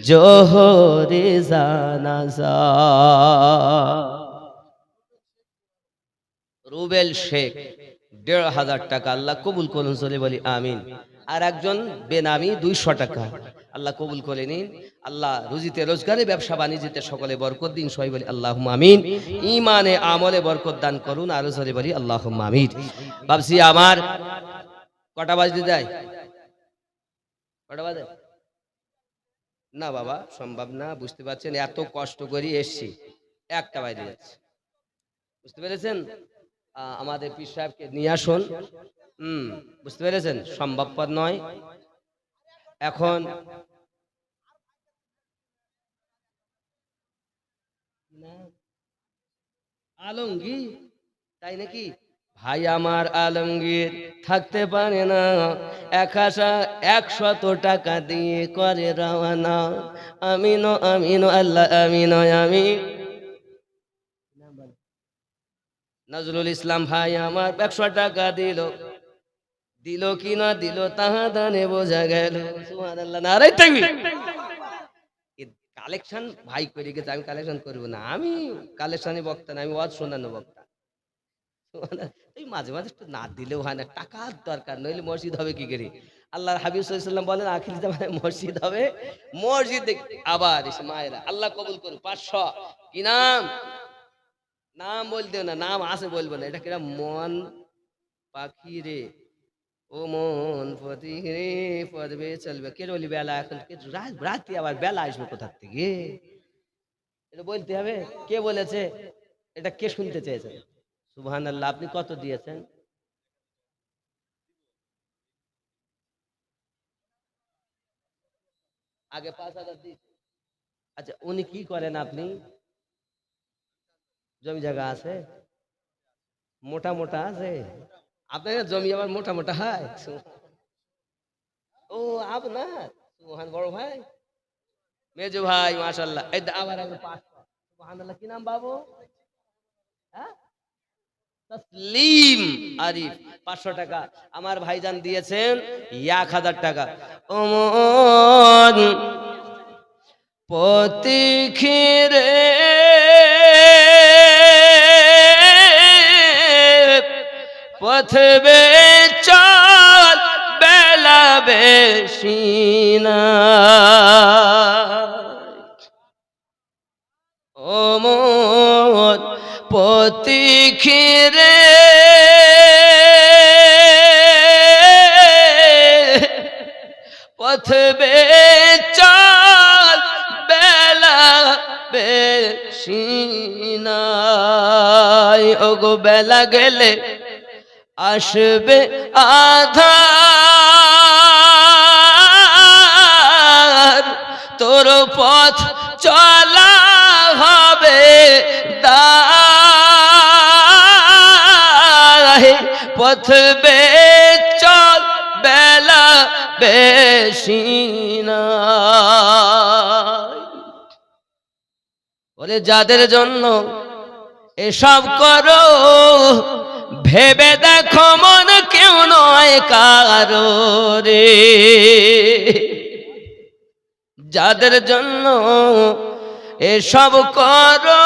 জোহরে জানাজা। রুবেল শেখ ১,৫০০ টাকা, আল্লাহ কবুল করুন, চলে বলি আমিন। আর একজন বেনামি ২০০ টাকা, আল্লাহ কবুল করে নিন। আল্লাহ রুজিতে রোজগারে ব্যবসা বাণিজ্যতে সকলে বরকত দিন, সবাই বলি আল্লাহুম্মা আমিন। ইমানে আমলে বরকত দান করুন, আরো চলে বলি আল্লাহুম্মা আমিন। ভাবছি আমার কটা বাজতে যায়, কটা বাজে? না বাবা, সম্ভব না, বুঝতে পারছেন, এত কষ্ট করে এসছি, একটা বাইরে যাচ্ছে, বুঝতে পেরেছেন? আমাদের পীর সাহেবকে নিয়ে আসুন। বুঝতে পেরেছেন, সম্ভবপর নয় এখন। আলমগীর, তাই নাকি? ভাই আমার আলমগীর থাকতে পারে না, ১০০ টাকা দিয়ে করে রওনা। আমিনো আমিনো আল্লাহ আমিনো আমিন। নজরুল ইসলাম ভাই আমার ১০০ টাকা দিল, দিল কি না দিল তাহা দানে বোঝা গেল। সুবহানাল্লাহ, নারে তাকবীর। কালেকশন ভাই করে গেছে, আমি কালেকশন করবো না, আমি কালেকশনে বক্তা না, আমি ওয়াজ শোনানো বক্তা। এই মাঝে মাঝে একটু না দিলেও হয় না, টাকার দরকার, নইলে মসজিদ হবে কি করে? আল্লাহর হাবিব সাল্লাল্লাহু আলাইহি ওয়াসাল্লাম বলেন আখির জামানায় মসজিদ হবে, মসজিদ আবার এসে মায়েরা আল্লাহ কবুল করুন। ৫০০ কি নাম? নাম বলতে না, নাম আছে বলবো না, এটা কিরা মন পাখি রে, ও মন পথি রে, পদবে চলবে কে বলি বেলা এখন রাত্রি, আবার বেলা আসবে কোথার থেকে? এটা বলতে হবে, কে বলেছে? এটা কে শুনতে চেয়েছে? সুবহানাল্লাহ। আপনি কত দিয়েছেন? আগে ৫,০০০ দিয়েছেন। আচ্ছা, উনি কি করেন? আপনি জমি জায়গা আছে, মোটা মোটা আছে? আপনার জমি আবার মোটা মোটা হয়? ও আপনার, সুবহান, বড় ভাই, মেজো ভাই, মাশাআল্লাহ। এই আবার আগে ৫০০। সুবহানাল্লাহ, কি নাম বাবু? হ্যাঁ, তসলিম আরিফ। ৫০০ টাকা আমার ভাইজান দিয়েছেন, ১,০০০ টাকা। ওমন পথিরে পথবে চল, বেলা বেশি না, ও মোর পথিরে পথবে চল, বেলা বেশি নাই। ওগো বেলা গেলে আসবে আধার, তোর পথ চলা হবে দায়। পথ বে চল, বেলা বেশি নাই। ওরে যাদের জন্য এসব করো, ভেবে দেখো মন কেউ নয় কারো রে। যাদের জন্য এসব করো,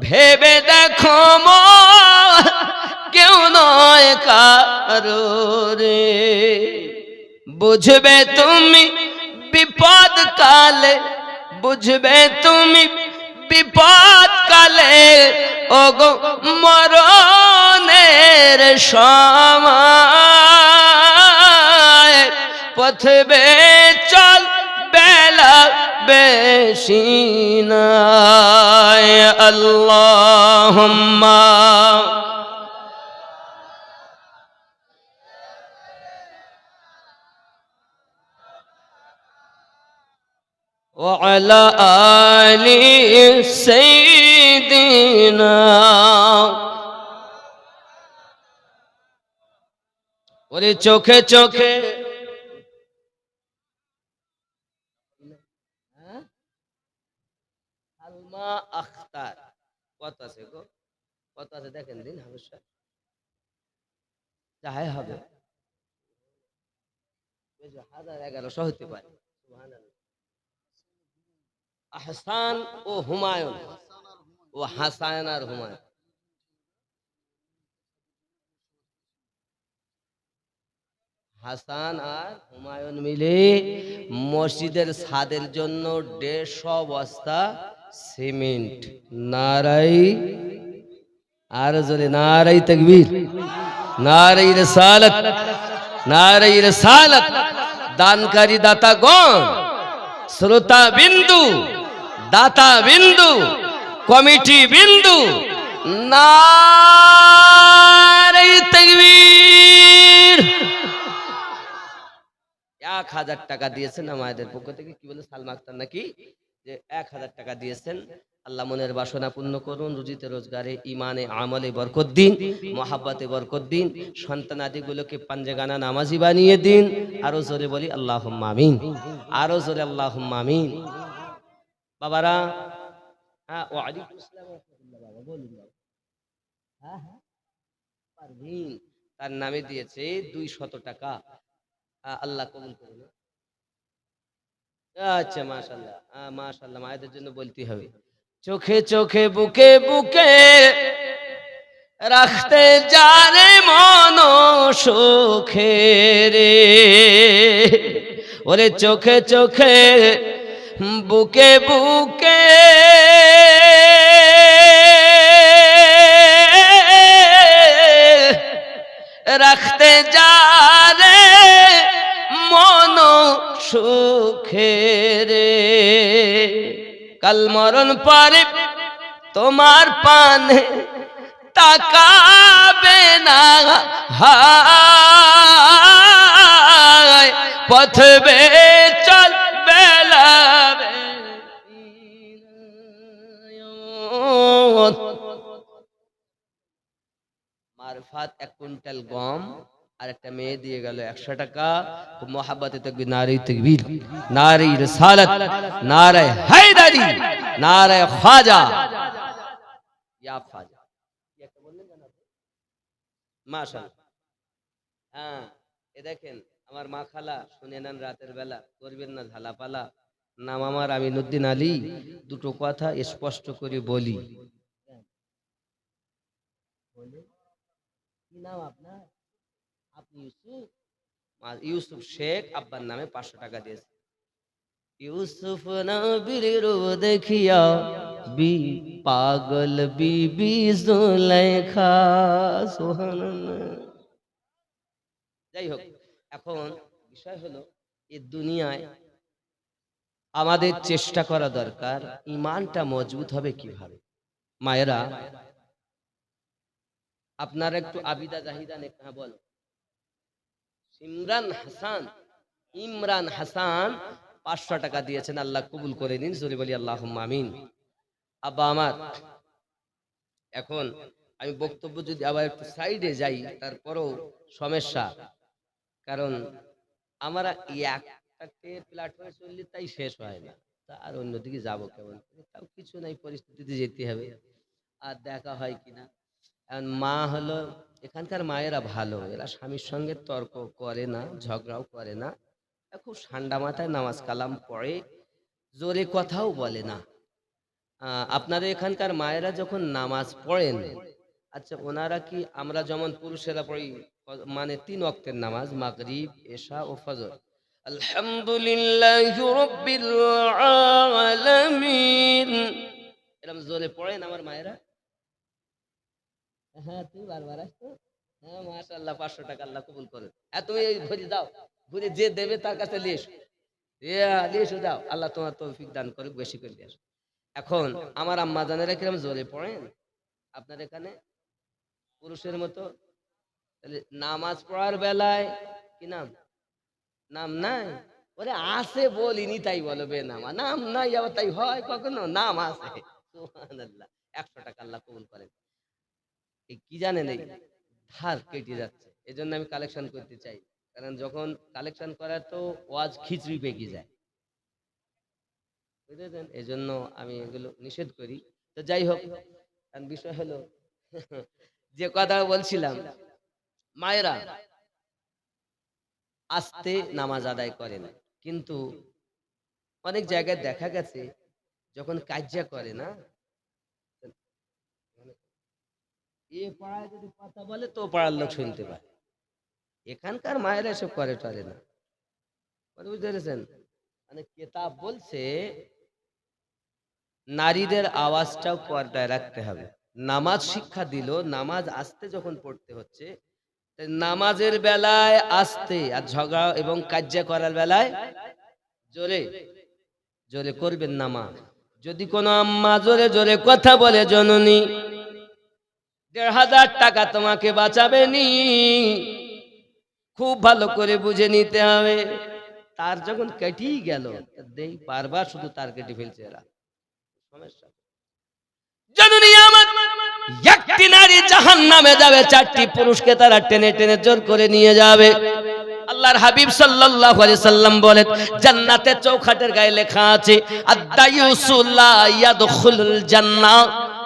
ভেবে দেখো মন কেউ নয় কারো রে। বুঝবে তুমি বিপদ কালে, বুঝবে তুমি বিপদ কালে, ওগো মরণের সময়। পথবে চল, বেলা বেশি নাই। আল্লাহুম্মা وعلى آل سيدنا। ওরে চোখে চোখে, সালমা আখতার, কত আছে গো? কত আছে দেখেন দিন হামেশা। তাই হবে, 1000-1100 হতে পারে। আহসান ও হুমায়ুন, ও হাসান আর হুমায়ুন, হাসান আর হুমায়ুন মিলে মসজিদের ছাদের জন্য 150 বস্তা সিমেন্ট। নারাই, আর জোরে নারাই তাকবীর, নারাই রিসালাত, নারাই রিসালাত। দানকারী দাতাগণ, শ্রোতা বিন্দু, দাতা বিন্দু, কমিটি বিন্দু, নারাই তাকবীর। 1000 টাকা দিয়েছেন আমাদের পক্ষ থেকে, কি বলে সালমা আক্তার নাকি, যে 1000 টাকা দিয়েছেন। আল্লাহ মনের বাসনা পূর্ণ করুন, রুজিতে রোজগারে ইমানে আমলে বরকত দিন, মহাব্বতে বরকত দিন, সন্তানাদিগুলোকে পাঞ্জেগানা নামাজি বানিয়ে দিন। আরো জোরে বলি আল্লাহুম্মা আমিন, আরো জোরে আল্লাহুম্মা আমিন। বাবারা, হ্যাঁ, ওয়ালাইকুম আসসালাম ওয়া রাহমাতুল্লাহ। বাবা বলুন বাবা। হ্যাঁ হ্যাঁ, পারভিন, তার নামে দিয়েছে 200 টাকা। আল্লাহ কবুল করুন। আচ্ছা, মাশাআল্লাহ, মাশাআল্লাহ, মায়েদের জন্য বলতে হবে। চোখে চোখে বুকে বুকে রাখতে জানে মন সুখে রে, ওরে চোখে চোখে বুকে বুকে রাখতে জানে মন সুখে রে, কাল মরণ পরে তোমার পানে তাকাবে না, হায় পথবে চলবে লাবে। মারফাত 1 কুইন্টাল গম আর একটা মেয়ে দিয়ে গেল 100 টাকা। খুব মহাব্বতে তাকবীর, নারে তাকবীর, নারে রিসালাত, নারে হায়দারি, নারে খাজা, ইয়া খাজা। কি একটা বললেন জানাব? মাশাআল্লাহ। হ্যাঁ, এ দেখেন আমার মা খালা, শুনে নেন, রাতের বেলা করবেন না ঝালাপালা। নাম আমার আমিনউদ্দিন আলী। দুটো কথা স্পষ্ট করে বলি। কি নাম আপনার? আপনি ইউসুফ? ইউসুফ শেখ, আব্বার নামে 500 টাকা দিয়েছে। ইউসুফ নবীর রূপ দেখিয়া বি পাগল বিবি জুলাইখা। সুবহানাল্লাহ। যাই হোক, এখন বিষয় হলো, এই দুনিয়ায় আমাদের চেষ্টা করা দরকার ইমানটা মজবুত হবে কিভাবে। মায়েরা, আপনারা একটু আবিদা জাহিদা নেখা বলো। ইমরান হাসান 500 টাকা দিয়েছেন, আল্লাহ কবুল করে নিন, জোরে বলি আল্লাহুম্মা আমিন। আব্বা আমার, এখন আমি বক্তব্য যদি আবার একটু সাইডে যাই তারপরেও সমস্যা, কারণ আমরা একটাতে প্ল্যাটফর্মে চললে তাই শেষ হয় না, তা আর অন্যদিকে যাবো কেমন, তাও কিছু নাই, পরিস্থিতিতে যেতে হবে, আর দেখা হয় কিনা। মা হলো, এখানকার মায়েরা ভালো, এরা স্বামীর সঙ্গে তর্ক করে না, ঝগড়াও করে না, খুব ঠান্ডা মাথায় নামাজ কালাম পড়ে, জোরে কথাও বলে না। আপনাদের এখানকার মায়েরা যখন নামাজ পড়েন, আচ্ছা ওনারা কি আমরা যেমন পুরুষেরা পড়ি, মানে 3 ওয়াক্তের নামাজ, মাগরিব, এশা ও ফজর, আলহামদুলিল্লাহি রাব্বিল আলামিন, এরকম জোরে পড়েন আমার মায়েরা? হ্যাঁ, তুই বারবার আসতো। হ্যাঁ, মাশাআল্লাহ, 500 টাকা আল্লাহ কবুল করেন। তুমি ঘুরে দাও, ঘুরে যে দেবে তার কাছে নিয়ে এসো, নিয়ে এসো, যাও, আল্লাহ তোমার তৌফিক দান করুক, বেশি করে দিয়ে আসো। এখন আমার আম্মা জানেরা কিরকম জোরে পড়েন আপনার এখানে পুরুষের মতো? তাহলে নামাজ পড়ার বেলায় কি নাম, নাম নাই? ওরে আছে, বলিনি তাই বলো বেনামা, নাম নাই আবার তাই হয় কখনো? নাম আছে। সুবহানাল্লাহ। 100 টাকা আল্লাহ কবুল করেন। এই কি জানেন, এই ধার কেটে যাচ্ছে, এজন্য আমি কালেকশন করতে চাই, কারণ যখন কালেকশন করার তো ওয়াজ খিচড়ি পেকে যায়, বুঝেছেন, এজন্য আমি এগুলো নিষেধ করি। তো যাই হোক, বিষয় হলো যে কথা বলছিলাম, মায়েরা আস্তে নামাজ আদায় করেন, কিন্তু অনেক জায়গায় দেখা গেছে যখন কাজ্জা করে না, এ পাড়ায় যদি কথা বলে তো পাড়ার লোক শুনতে পায়। এখানকার মায়েরা এসব করে টরে না। বুঝতে পেরেছেন? মানে কেতাব বলছে নারীদের আওয়াজটাও পর্দায় রাখতে হবে। নামাজ শিক্ষা দিল, নামাজ আস্তে যখন পড়তে হচ্ছে, নামাজের বেলায় আস্তে, আর ঝগড়া এবং কাজ্জা করার বেলায় জোরে জোরে করবেন না মা। যদি কোনো আম্মা জোরে জোরে কথা বলে, জননী ১,৫০০ টাকা তোমাকে বাঁচাবে নি, খুব ভালো করে বুঝে নিতে হবে। তার যখন কেটেই গেল, দেই বারবার শুধু তার কেটে ফেলছে এরা, সমস্যা। জননী আমার, একটি নারী জাহান্নামে যাবে, ৪টি পুরুষকে তারা টেনে টেনে জোর করে নিয়ে যাবে। আল্লাহর হাবিব সাল্লাল্লাহু আলাইহি সাল্লাম বলেন, জান্নাতে চৌখাটের গায়ে লেখা আছে, আদ-দায়ুসু লা ইয়াদখুলুল জান্নাহ,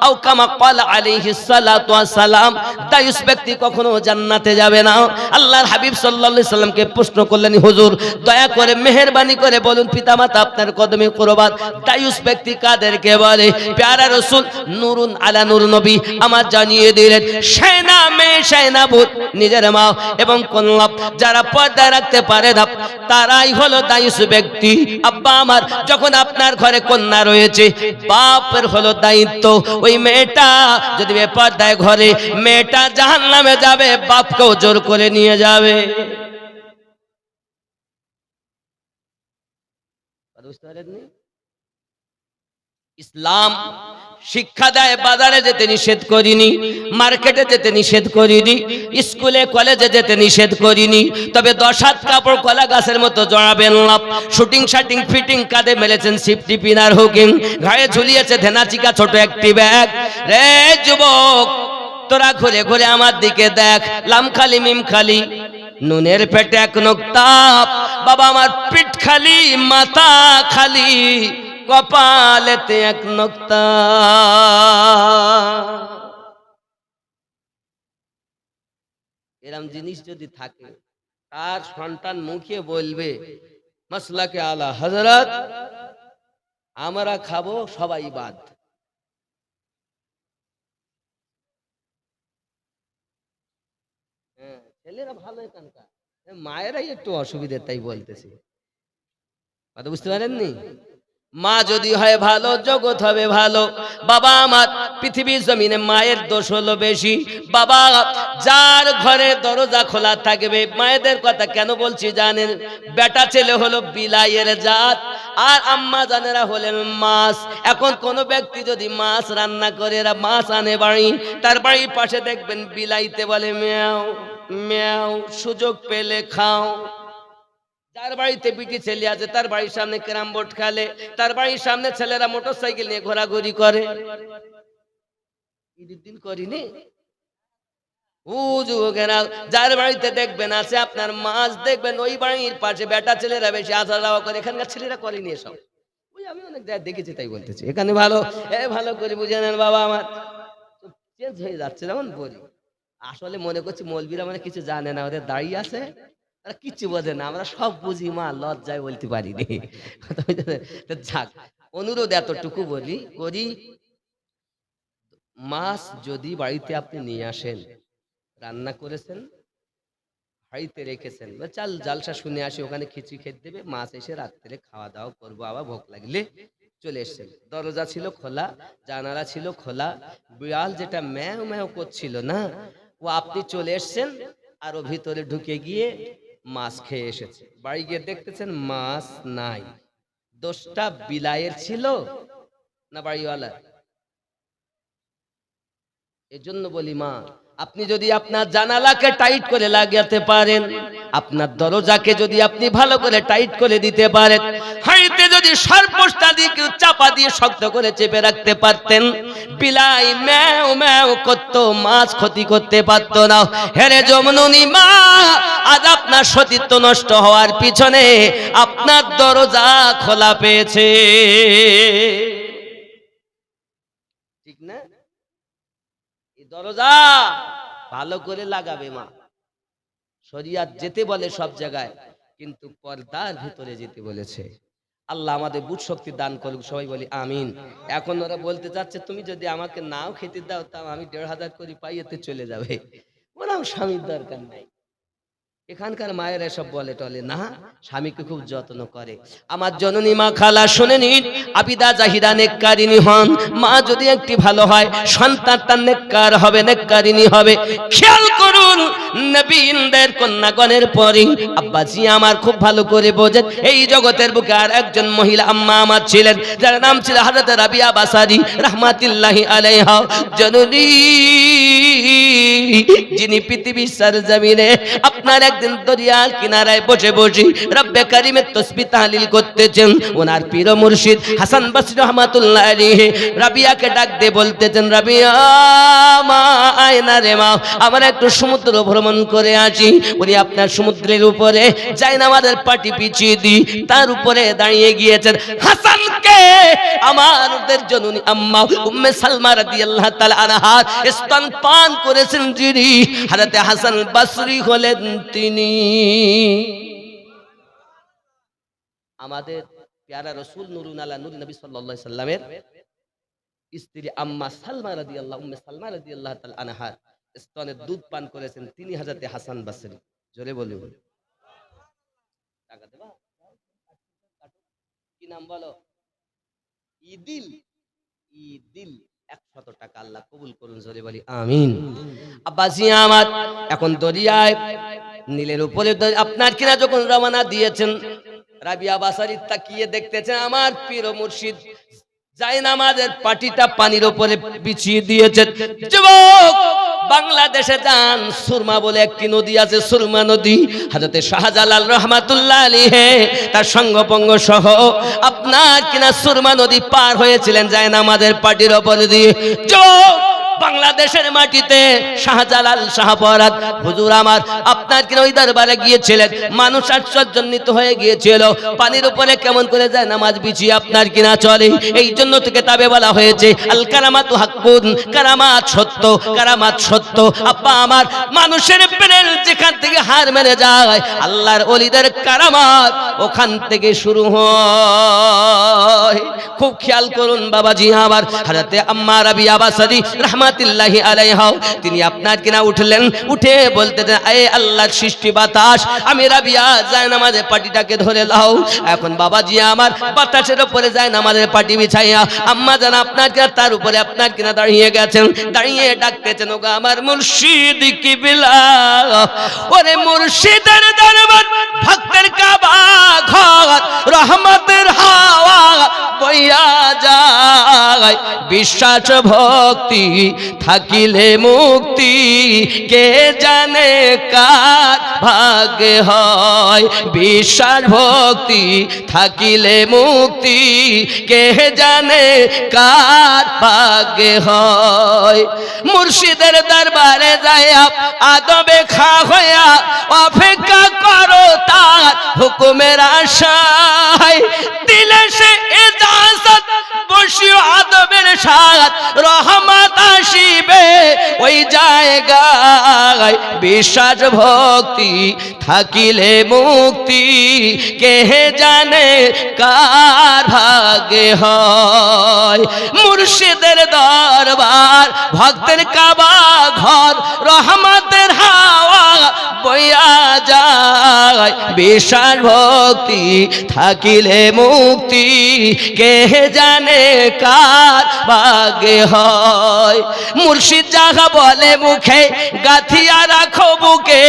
আও কামা ক্বালা আলাইহিস সালাতু ওয়াস সালাম, দায়ুস ব্যক্তি কখনো জান্নাতে যাবে না। আল্লাহর হাবিব সাল্লাল্লাহু আলাইহি সাল্লামকে প্রশ্ন করলেন, হুজুর দয়া করে মেহেরবানি করে বলুন, পিতামাতা আপনার কদমে কুরবান, দায়ুস ব্যক্তি কাদেরকে বলে? প্যারা রাসূল নূরুন আলা নূর নবী আমার জানিয়ে দিলেন, সেনা মেয়ে সেনা ভূত, নিজের মা এবং কন্যা যারা পর্দায় রাখতে পারে না, তারাই হলো দায়ুস ব্যক্তি। আব্বা আমার, যখন আপনার ঘরে কন্যা রয়েছে, বাপের হলো দায়িত্ব, ওই মেয়েটা যদি বেপর্দায় ঘরে, মেয়েটা জাহান্নামে যাবে, বাপকেও জোর করে নিয়ে যাবে। ইসলাম শিক্ষা দেয়, বাজারে যেতে নিষেধ করিনি, মার্কেটে যেতে নিষেধ করিনি, স্কুলে কলেজে যেতে নিষেধ করিনি, তবে 10 হাত কাপড় কলা গাছের মতো জড়াবেন না। শুটিং শাটিং ফিটিং কাঁধে মেলেছেন সিফটি পিনার হুকিং, ঘাড়ে ঝুলিয়েছে ধেনাচিকা ছোট একটি ব্যাগ। রে যুবক, তোরা ঘুরে ঘুরে আমার দিকে দেখ, লাম খালি মিম খালি, নুনের পেটে এক নোক্তা, বাবা আমার পিঠ খালি মাথা খালি, কপালেতে এক নোক্তা। এরম জিনিস যদি থাকে, তার সন্তান মুখে বলবে মাসলাকে আলা হযরত, আমরা খাবো সবাই বাদ। ছেলেরা ভালো, এখানকার মায়েরাই একটু অসুবিধা, তাই বলতেছি, কথা বুঝতে পারেননি? মা যদি হয় ভালো, জগৎ হবে ভালো। বাবা আমার, পৃথিবীর জমিনে মায়ের দোষ হলো বেশি। বাবা, যার ঘরে দরজা খোলা থাকবে, মায়েদের কথা কেন বলছি জানেন? বেটা ছেলে হলো বিলাইয়ের জাত, আর আম্মা জানেরা হলেন মাছ। এখন কোন ব্যক্তি যদি মাছ রান্না করে, এরা মাছ আনে বাড়ি, তার বাড়ির পাশে দেখবেন বিলাইতে বলে ম্যাও ম্যাও, সুযোগ পেলে খাও। যার বাড়িতে বিটি ছেলে আছে, তার বাড়ির সামনে ক্যারাম বোর্ড খেলে, তার বাড়ির সামনে ছেলেরা মোটরসাইকেল নিয়ে ঘোরাঘুরি করে। ঈদের দিন করিনি? যার বাড়িতে দেখবেন আছে আপনার মাছ, দেখবেন ওই বাড়ির পাশে বেটা ছেলেরা বেশি আসা যাওয়া করে, এখানকার ছেলেরা করেনি এসব। ওই আমি অনেক জায়গায় দেখেছি, তাই বলতেছি। এখানে ভালো, ভালো করে বুঝে নেন বাবা আমার, চেঞ্জ হয়ে যাচ্ছে। যেমন বলি, আসলে মনে করছি মৌলবীরা মানে কিছু জানে না, ওদের দাঁড়িয়ে আছে, তারা কিচ্ছু বোঝে না, আমরা সব বুঝি, মা লজ্জায় বলতে পারিনি। যাক, অনুরোধ এতটুকু বলি করি, মাছ যদি বাড়িতে আপনি নিয়ে আসেন, রান্না করেছেন, হাড়িতে রেখেছেন, চাল জালসা শুনে আসি, ওখানে খিচুড়ি খেতে দেবে, মাছ এসে রাত্রে খাওয়া দাওয়া করবো, আবার ভোগ লাগলে চলে এসছেন, দরজা ছিল খোলা, জানালা ছিল খোলা, বিড়াল যেটা ম্যাও ম্যাও করছিল না, ও আপনি চলে এসছেন, আর ও ভিতরে ঢুকে গিয়ে মাছ খেয়ে এসেছে। বাড়ি গিয়ে দেখতেছেন মাছ নাই। দোষটা বিলাইয়ের ছিল না বাড়িওয়ালা? এজন্য বলি মা, আপনি যদি আপনার জানালাকে টাইট করে লাগাতে পারেন, আপনার দরজাকে যদি আপনি ভালো করে টাইট করে দিতে পারেন, হাঁড়িতে যদি সর্বস্তা দিয়ে চাপা দিয়ে শক্ত করে চেপে রাখতে পারতেন, বিলাই ম্যাও ম্যাও করতো, মাছ ক্ষতি করতে পারত না। হেরে জমননী মা, আজ আপনার সতীত্ব নষ্ট হওয়ার পিছনে আপনার দরজা খোলা পেয়েছে, ঠিক না? দরজা ভালো করে লাগাবে মা। শরিয়াত যেতে বলে সব জায়গায়, কিন্তু পর্দার ভিতরে যেতে বলেছে। আল্লাহ আমাদের বুঝ শক্তি দান করুক, সবাই বলি আমিন। এখন ওরা বলতে চাচ্ছে তুমি যদি আমাকে নাও খেতে দাও তাও আমি ১,৫০০ করে পাই, এতে চলে যাবে। ওরাও স্বামীর দরকার নাই। এখানকার মায়ের এসব বলে টলে না, স্বামীকে খুব যত্ন করে। আমার জননী মা খালা শুনে নিন, আবিদা জাহিদা নেককারিনী হন। মা যদি একটি ভালো হয়, সন্তানটা নেককার হবে, নেককারিনী হবে। খেয়াল করুন, নবীনদের কন্যাগণের পরে আব্বাজি আমার খুব ভালো করে বোঝেন, এই জগতের বুকে আর একজন মহিলা আম্মা আমার ছিলেন, যার নাম ছিল হযরত রাবিয়া বাসারি রাহমাতুল্লাহি আলাইহা। জননী যিনি পৃথিবীর সরজমিনে আপনার একদিন দরিয়ার কিনারায় বসে বসে রব্বে কারিমের তাসবিহ তাহলিল করতেছেন। ওনার পীর মুর্শিদ হাসান বসরি রাহমাতুল্লাহ আলাইহি রাবিয়াকে ডাক দিয়ে বলতেছেন, রাবিয়া মা আয়না রে মা, আমরা একটু সমুদ্র ভ্রমণ করে আসি। উনি আপনার সমুদ্রের উপরে জায়নামাজের পাটি পিছিয়ে দি তার উপরে দাঁড়িয়ে গিয়েছেন। হাসানকে আমাদের জননী আম্মা উম্মে সালমা রাদিয়াল্লাহু তাআলা আনহা স্তনপান করেছেন যিনি, হযরত হাসান বসরি হলেন তিনি। আমাদের প্যারা রাসূল নূরুন আলা নূর নবী সাল্লাল্লাহু আলাইহি সাল্লামের স্ত্রী আম্মা সালমা রাদিয়াল্লাহু উম্মে সালমা রাদিয়াল্লাহু তাআলা আনহা স্তনের দুধ পান করেছেন তিনি হযরত হাসান বসরি। জোরে বলুন। টাকা দেবা? কি নাম বলো? ইদিল। ইদিল ১০০ টাকা আল্লাহ কবুল করুন, জোরে বলি আমিন। আব্বাজি আমার এখন দরিয়ায় নীলের উপরে আপনার কিনা যখন রওনা দিয়েছেন, রাবিয়া বাসারি তাকিয়ে দেখতেছেন আমার পীর মুর্শিদ জায়নামাজের পাটিটা পানির উপরে বিছিয়ে দিয়েছেন। যুবক বাংলাদেশে যান, সুরমা বলে একটি নদী আছে, সুরমা নদী। হযরত শাহজালাল রহমাতুল্লাহ আলাইহি তার সঙ্গপঙ্গ সহ আপনার কিনা সুরমা নদী পার হয়েছিলেন জায়নামাজের পাটির উপরে দিয়ে। যুবক বাংলাদেশের মাটিতে শাহজালাল শাহপরাত হুজুর আমার আপনার কিনা ওই দরবারে গিয়েছিলেন, মানুষ আশ্চর্যান্বিত হয়ে গিয়েছিল পানির উপরে কেমন করে যায় নামাজ বিছিয়ে আপনার কিনা চলে। এই জন্য তো কিতাবে বলা হয়েছে আল কারামাতু হাক্কুন, কারামাত সত্য, কারামাত সত্য। আব্বা আমার মানুষের ব্রেন যেখান থেকে হার মেনে যায়, আল্লাহর ওলিদের কারামাত ওখান থেকে শুরু হয়। খুব খেয়াল করুন বাবাজি আমার, হযরতে আম্মা রাবিয়া বাসারি রাহমাতুল্লাহি আলাইহা তিনি আপনার কিনা উঠলেন, উঠে বলতেছেন এ আল্লাহর সৃষ্টি বাতাস, আমি রাবিয়া জায়নামাজের পাটিটাকে ধরে লাও। এখন বাবাজি আমার বাতাসের উপরে জায়নামাজের পাটি বিছাইয়া আম্মা জান আপনার কিনা তার উপরে আপনার কিনা দাঁড়িয়ে গেছেন, দাঁড়িয়ে ডাকতেছেন ওগো আমার মুর্শিদ কিবলা। ওরে মুর্শিদের দরবার ভক্তের কাবা ঘর, রহমতের হাওয়া বইয়া যায়, বিশ্বাস ভক্তি থাকিলে মুক্তি, কে জানে কার ভাগ্যে হয়। বিশ্বাস ভক্তি থাকিলে মুক্তি, কে জানে কার ভাগ্যে হয়। মুর্শিদের দরবারে যায়া আদবে খা হইয়া অপেক্ষা করো তার হুকুমের আশায়, দিলে সে ইজাজত বসিও আদবের সাথ, রহমত আসিবে ওই জায়গায়। বিশ্বাস ভক্তি থাকিলে মুক্তি, কে জানে কার ভাগ্যে হয়। মুর্শিদের দরবার ভক্তের কাবা ঘর, রহমতের হাওয়া বইয়া যায়, বিশ্বাস ভক্তি থাকিলে মুক্তি, কে জানে কার ভাগ্যে হয়। মুর্শিদ যাহা বলে মুখে গাথিয়া রাখো বুকে,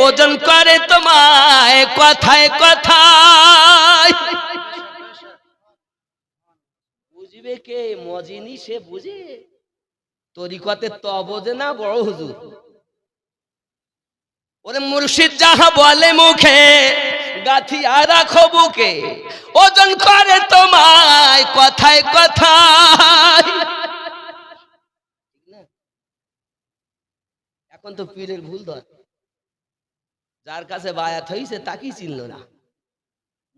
ওজন করে তোমায় কথায় কথায়। বুঝবে কে? মজিনি সে বুঝে, তরিকতে তো বোঝে না বড় হুজুর। ওরে মুর্শিদ যাহা বলে মুখে গাথিয়া রাখো বুকে, ওজন করে তোমায় কথায় কথায়। এখন তো পীরের ভুল ধর, যার কাছে বায়াত হইছে তাকেই চিনল না।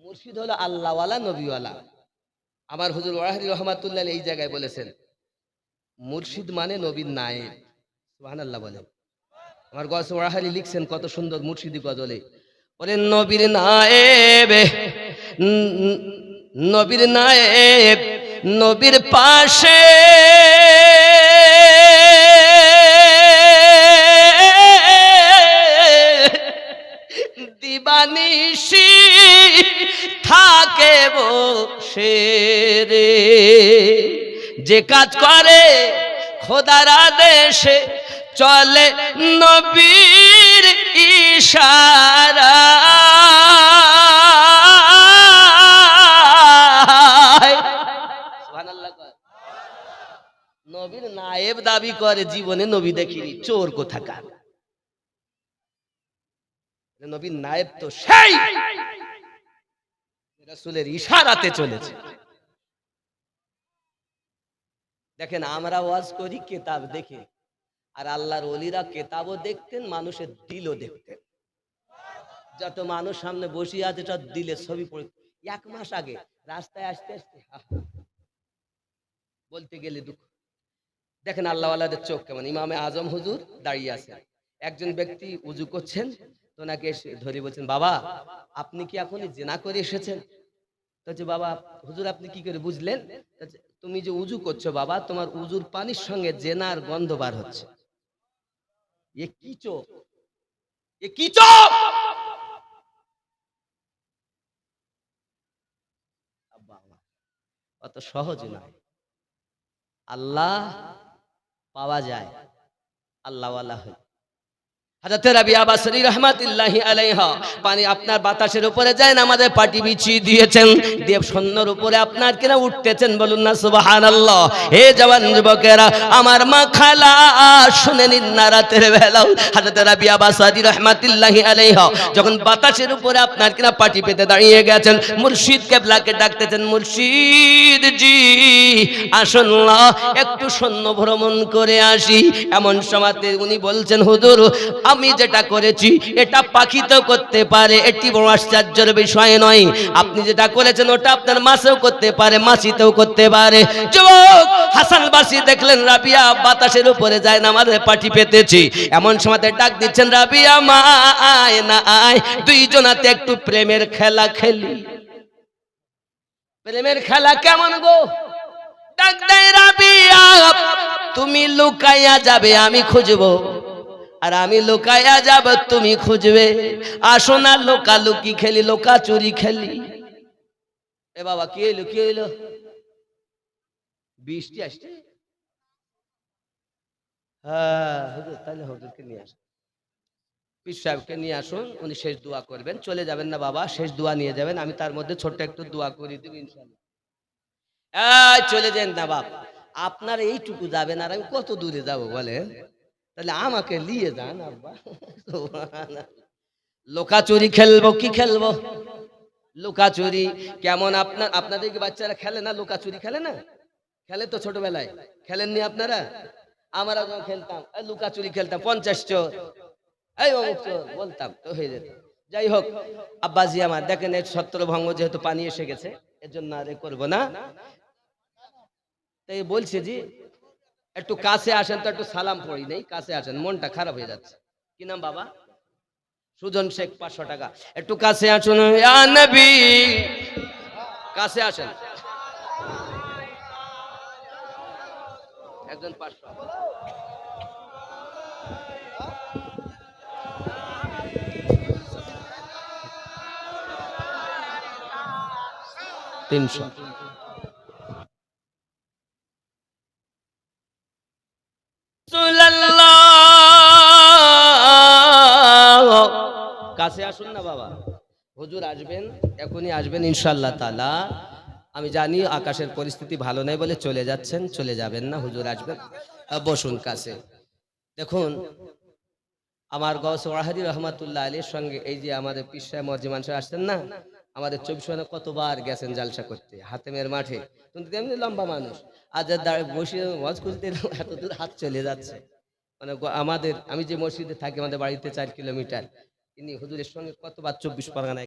মুর্শিদ হলো আল্লাহওয়ালা নবীওয়ালা। আমার হুজুর ওয়াহিদ রহমাতুল্লাহ এই জায়গায় বলেছেন মুর্শিদ মানে নবীর নায়েব। সুবহানাল্লাহ বলেন। আমার গৌস ওয়াহালি লিখছেন কত সুন্দর মুর্শিদি গজলে, বলেন নবীর নায়েব, নবীর নায়েব, নবীর পাশে দিবানিশি থাকে বসে রে, যে কাজ করে খোদার আদেশে চলে নবীর ইশারা, নবীর নায়েব দাবি করে, জীবনে নবী দেখিনি, চোর কোথাকার। নবীর নায়েব তো সেই রাসূলের ইশারাতে চলেছে। দেখেন আমরা ওয়াজ করি কিতাব দেখে, আর আল্লাহর ওলিরা কিতাবও দেখতেন, মানুষের দিলও দেখতেন। যত মানুষ সামনে বসে আছে সব দিলে ছবি পড়ে। 1 মাস আগে রাস্তায় আসতে আসতে বলতে গেলে দুঃখ। দেখেন আল্লাহওয়ালাদের চোখ কেমন। ইমামে আজম হুজুর দাঁড়িয়ে আছেন, একজন ব্যক্তি উজু করছেন, ওনাকে ধরে বলছেন, বাবা আপনি কি এখনই জিনা করে এসেছেন? বলছে, বাবা হুজুর আপনি কি করে বুঝলেন? তুমি যে উজু করছো বাবা, তোমার উজুর পানির সঙ্গে জেনার গন্ধ বার হচ্ছে। এ কি চোখ, এ কি চোখ! অত সহজ নয়। আল্লাহ পাওয়া যায়, আল্লাহওয়ালা হয়। হযরত রাবিয়া বাসরী রাহমাতুল্লাহি আলাইহা পানি আপনার বাতাসের উপরে যায় না, আমাদের পাটি বিছিয়ে দিয়েছেন, দেব সন্ন্যর উপরে আপনার কিনা উঠতেছেন, বলুন না সুবহানাল্লাহ। হে জওয়ান যুবকেরা, আমার মা খালা শুনে নিন না, রাতের বেলাও হযরত রাবিয়া বাসরী রাহমাতুল্লাহি আলাইহা যখন বাতাসের উপরে আপনার কিনা পাটি পেতে দাঁড়িয়ে গেছেন, মুর্শিদ কেবলাকে ডাকতেছেন, মুর্শিদ জি আসুন না একটু সৈন্য ভ্রমণ করে আসি। এমন সময়তে উনি বলছেন, হুজুর আমি যেটা করেছি এটা পাখি তো করতে পারে, এটি বড় আশ্চর্যের বিষয় নয়। আপনি যেটা করেছেন ওটা আপনার মাছেও করতে পারে, মাছিতেও করতে পারে। যুবক হাসান বাসি দেখলেন রাবিয়া বাতাসের উপরে যায় না, আমাদের পাটি পেতেছি। এমন সময় ডাক দিচ্ছেন, রাবিয়া মা আয় না আয়, দুইজনাতে একটু প্রেমের খেলা খেলি। প্রেমের খেলা কেমন গো? ডাক দেয় রাবিয়া, তুমি লুকাইয়া যাবে আমি খুঁজবো, আর আমি লুকাইয়া যাব তুমি খুঁজবে। আসো না লোকালুকি খেলি, লোকা চুরি খেলি। এ বাবা কি হইলো, কি হইলো? বৃষ্টি আসছে। হ্যাঁ হুজুর, তাহলে হুজুরকে নিয়ে আসুন, পীর সাহেবকে নিয়ে আসুন, উনি শেষ দোয়া করবেন। চলে যাবেন না বাবা, শেষ দোয়া নিয়ে যাবেন, আমি তার মধ্যে ছোট্ট একটু দোয়া করে দেব ইনশাআল্লাহ। চলে যান না বাপ, আপনার এইটুকু যাবেন আর আমি কত দূরে যাব বলেন? তাহলে আমাকে নিয়ে যান আব্বা। লোকাচুরি খেলবো, কি খেলবো? লুকাচুরি কেমন? আপনাদের কি বাচ্চারা খেলে না? লুকাচুরি খেলে না? খেলে তো ছোটবেলায়, খেলেননি আপনারা? আমরা যখন খেলতাম লুকাচুরি খেলতাম, 50 চোর এই অমুক চোর বলতাম, তো হয়ে যেত। যাই হোক আব্বাজি আমার, দেখেন এর ছত্রভঙ্গ যেহেতু পানি এসে গেছে, এর জন্য আর করবো না। তাই বলছে জি একটু কাছে আসেন তো, একটু সালাম পড়ি নেই, কাছে আসেন, মনটা খারাপ হয়ে যাচ্ছে। কি নাম বাবা? সুজন শেখ, 500 টাকা। একটু কাছে আসুন ইয়া নবী, কাছে আসেন। একজন 500, 300। কাছে আসুন না বাবা, হুজুর আসবেন, এখনই আসবেন ইনশাআল্লাহ তাআলা। আমি জানি আকাশের পরিস্থিতি ভালো নাই বলে চলে যাচ্ছেন, চলে যাবেন না, হুজুর আসবেন, বসুন কাছে। দেখুন আমার গৌস ওয়াহাদি রহমাতুল্লাহ আলীর সঙ্গে এই যে আমাদের পীর সাহেব মর্জিমান সাহেব আসছেন না, আমাদের 24 কতবার গেছেন জালসা করতে হাতেমের মাঠে, কিন্তু তেমনি লম্বা মানুষ, আজ বসে ওয়াজ করতে এত দূর হাত চলে যাচ্ছে। মানে আমাদের, আমি যে মসজিদে থাকি আমাদের বাড়িতে 4 কিলোমিটার, তিনি হুজুরের সঙ্গে কতবার 24 পরগনায়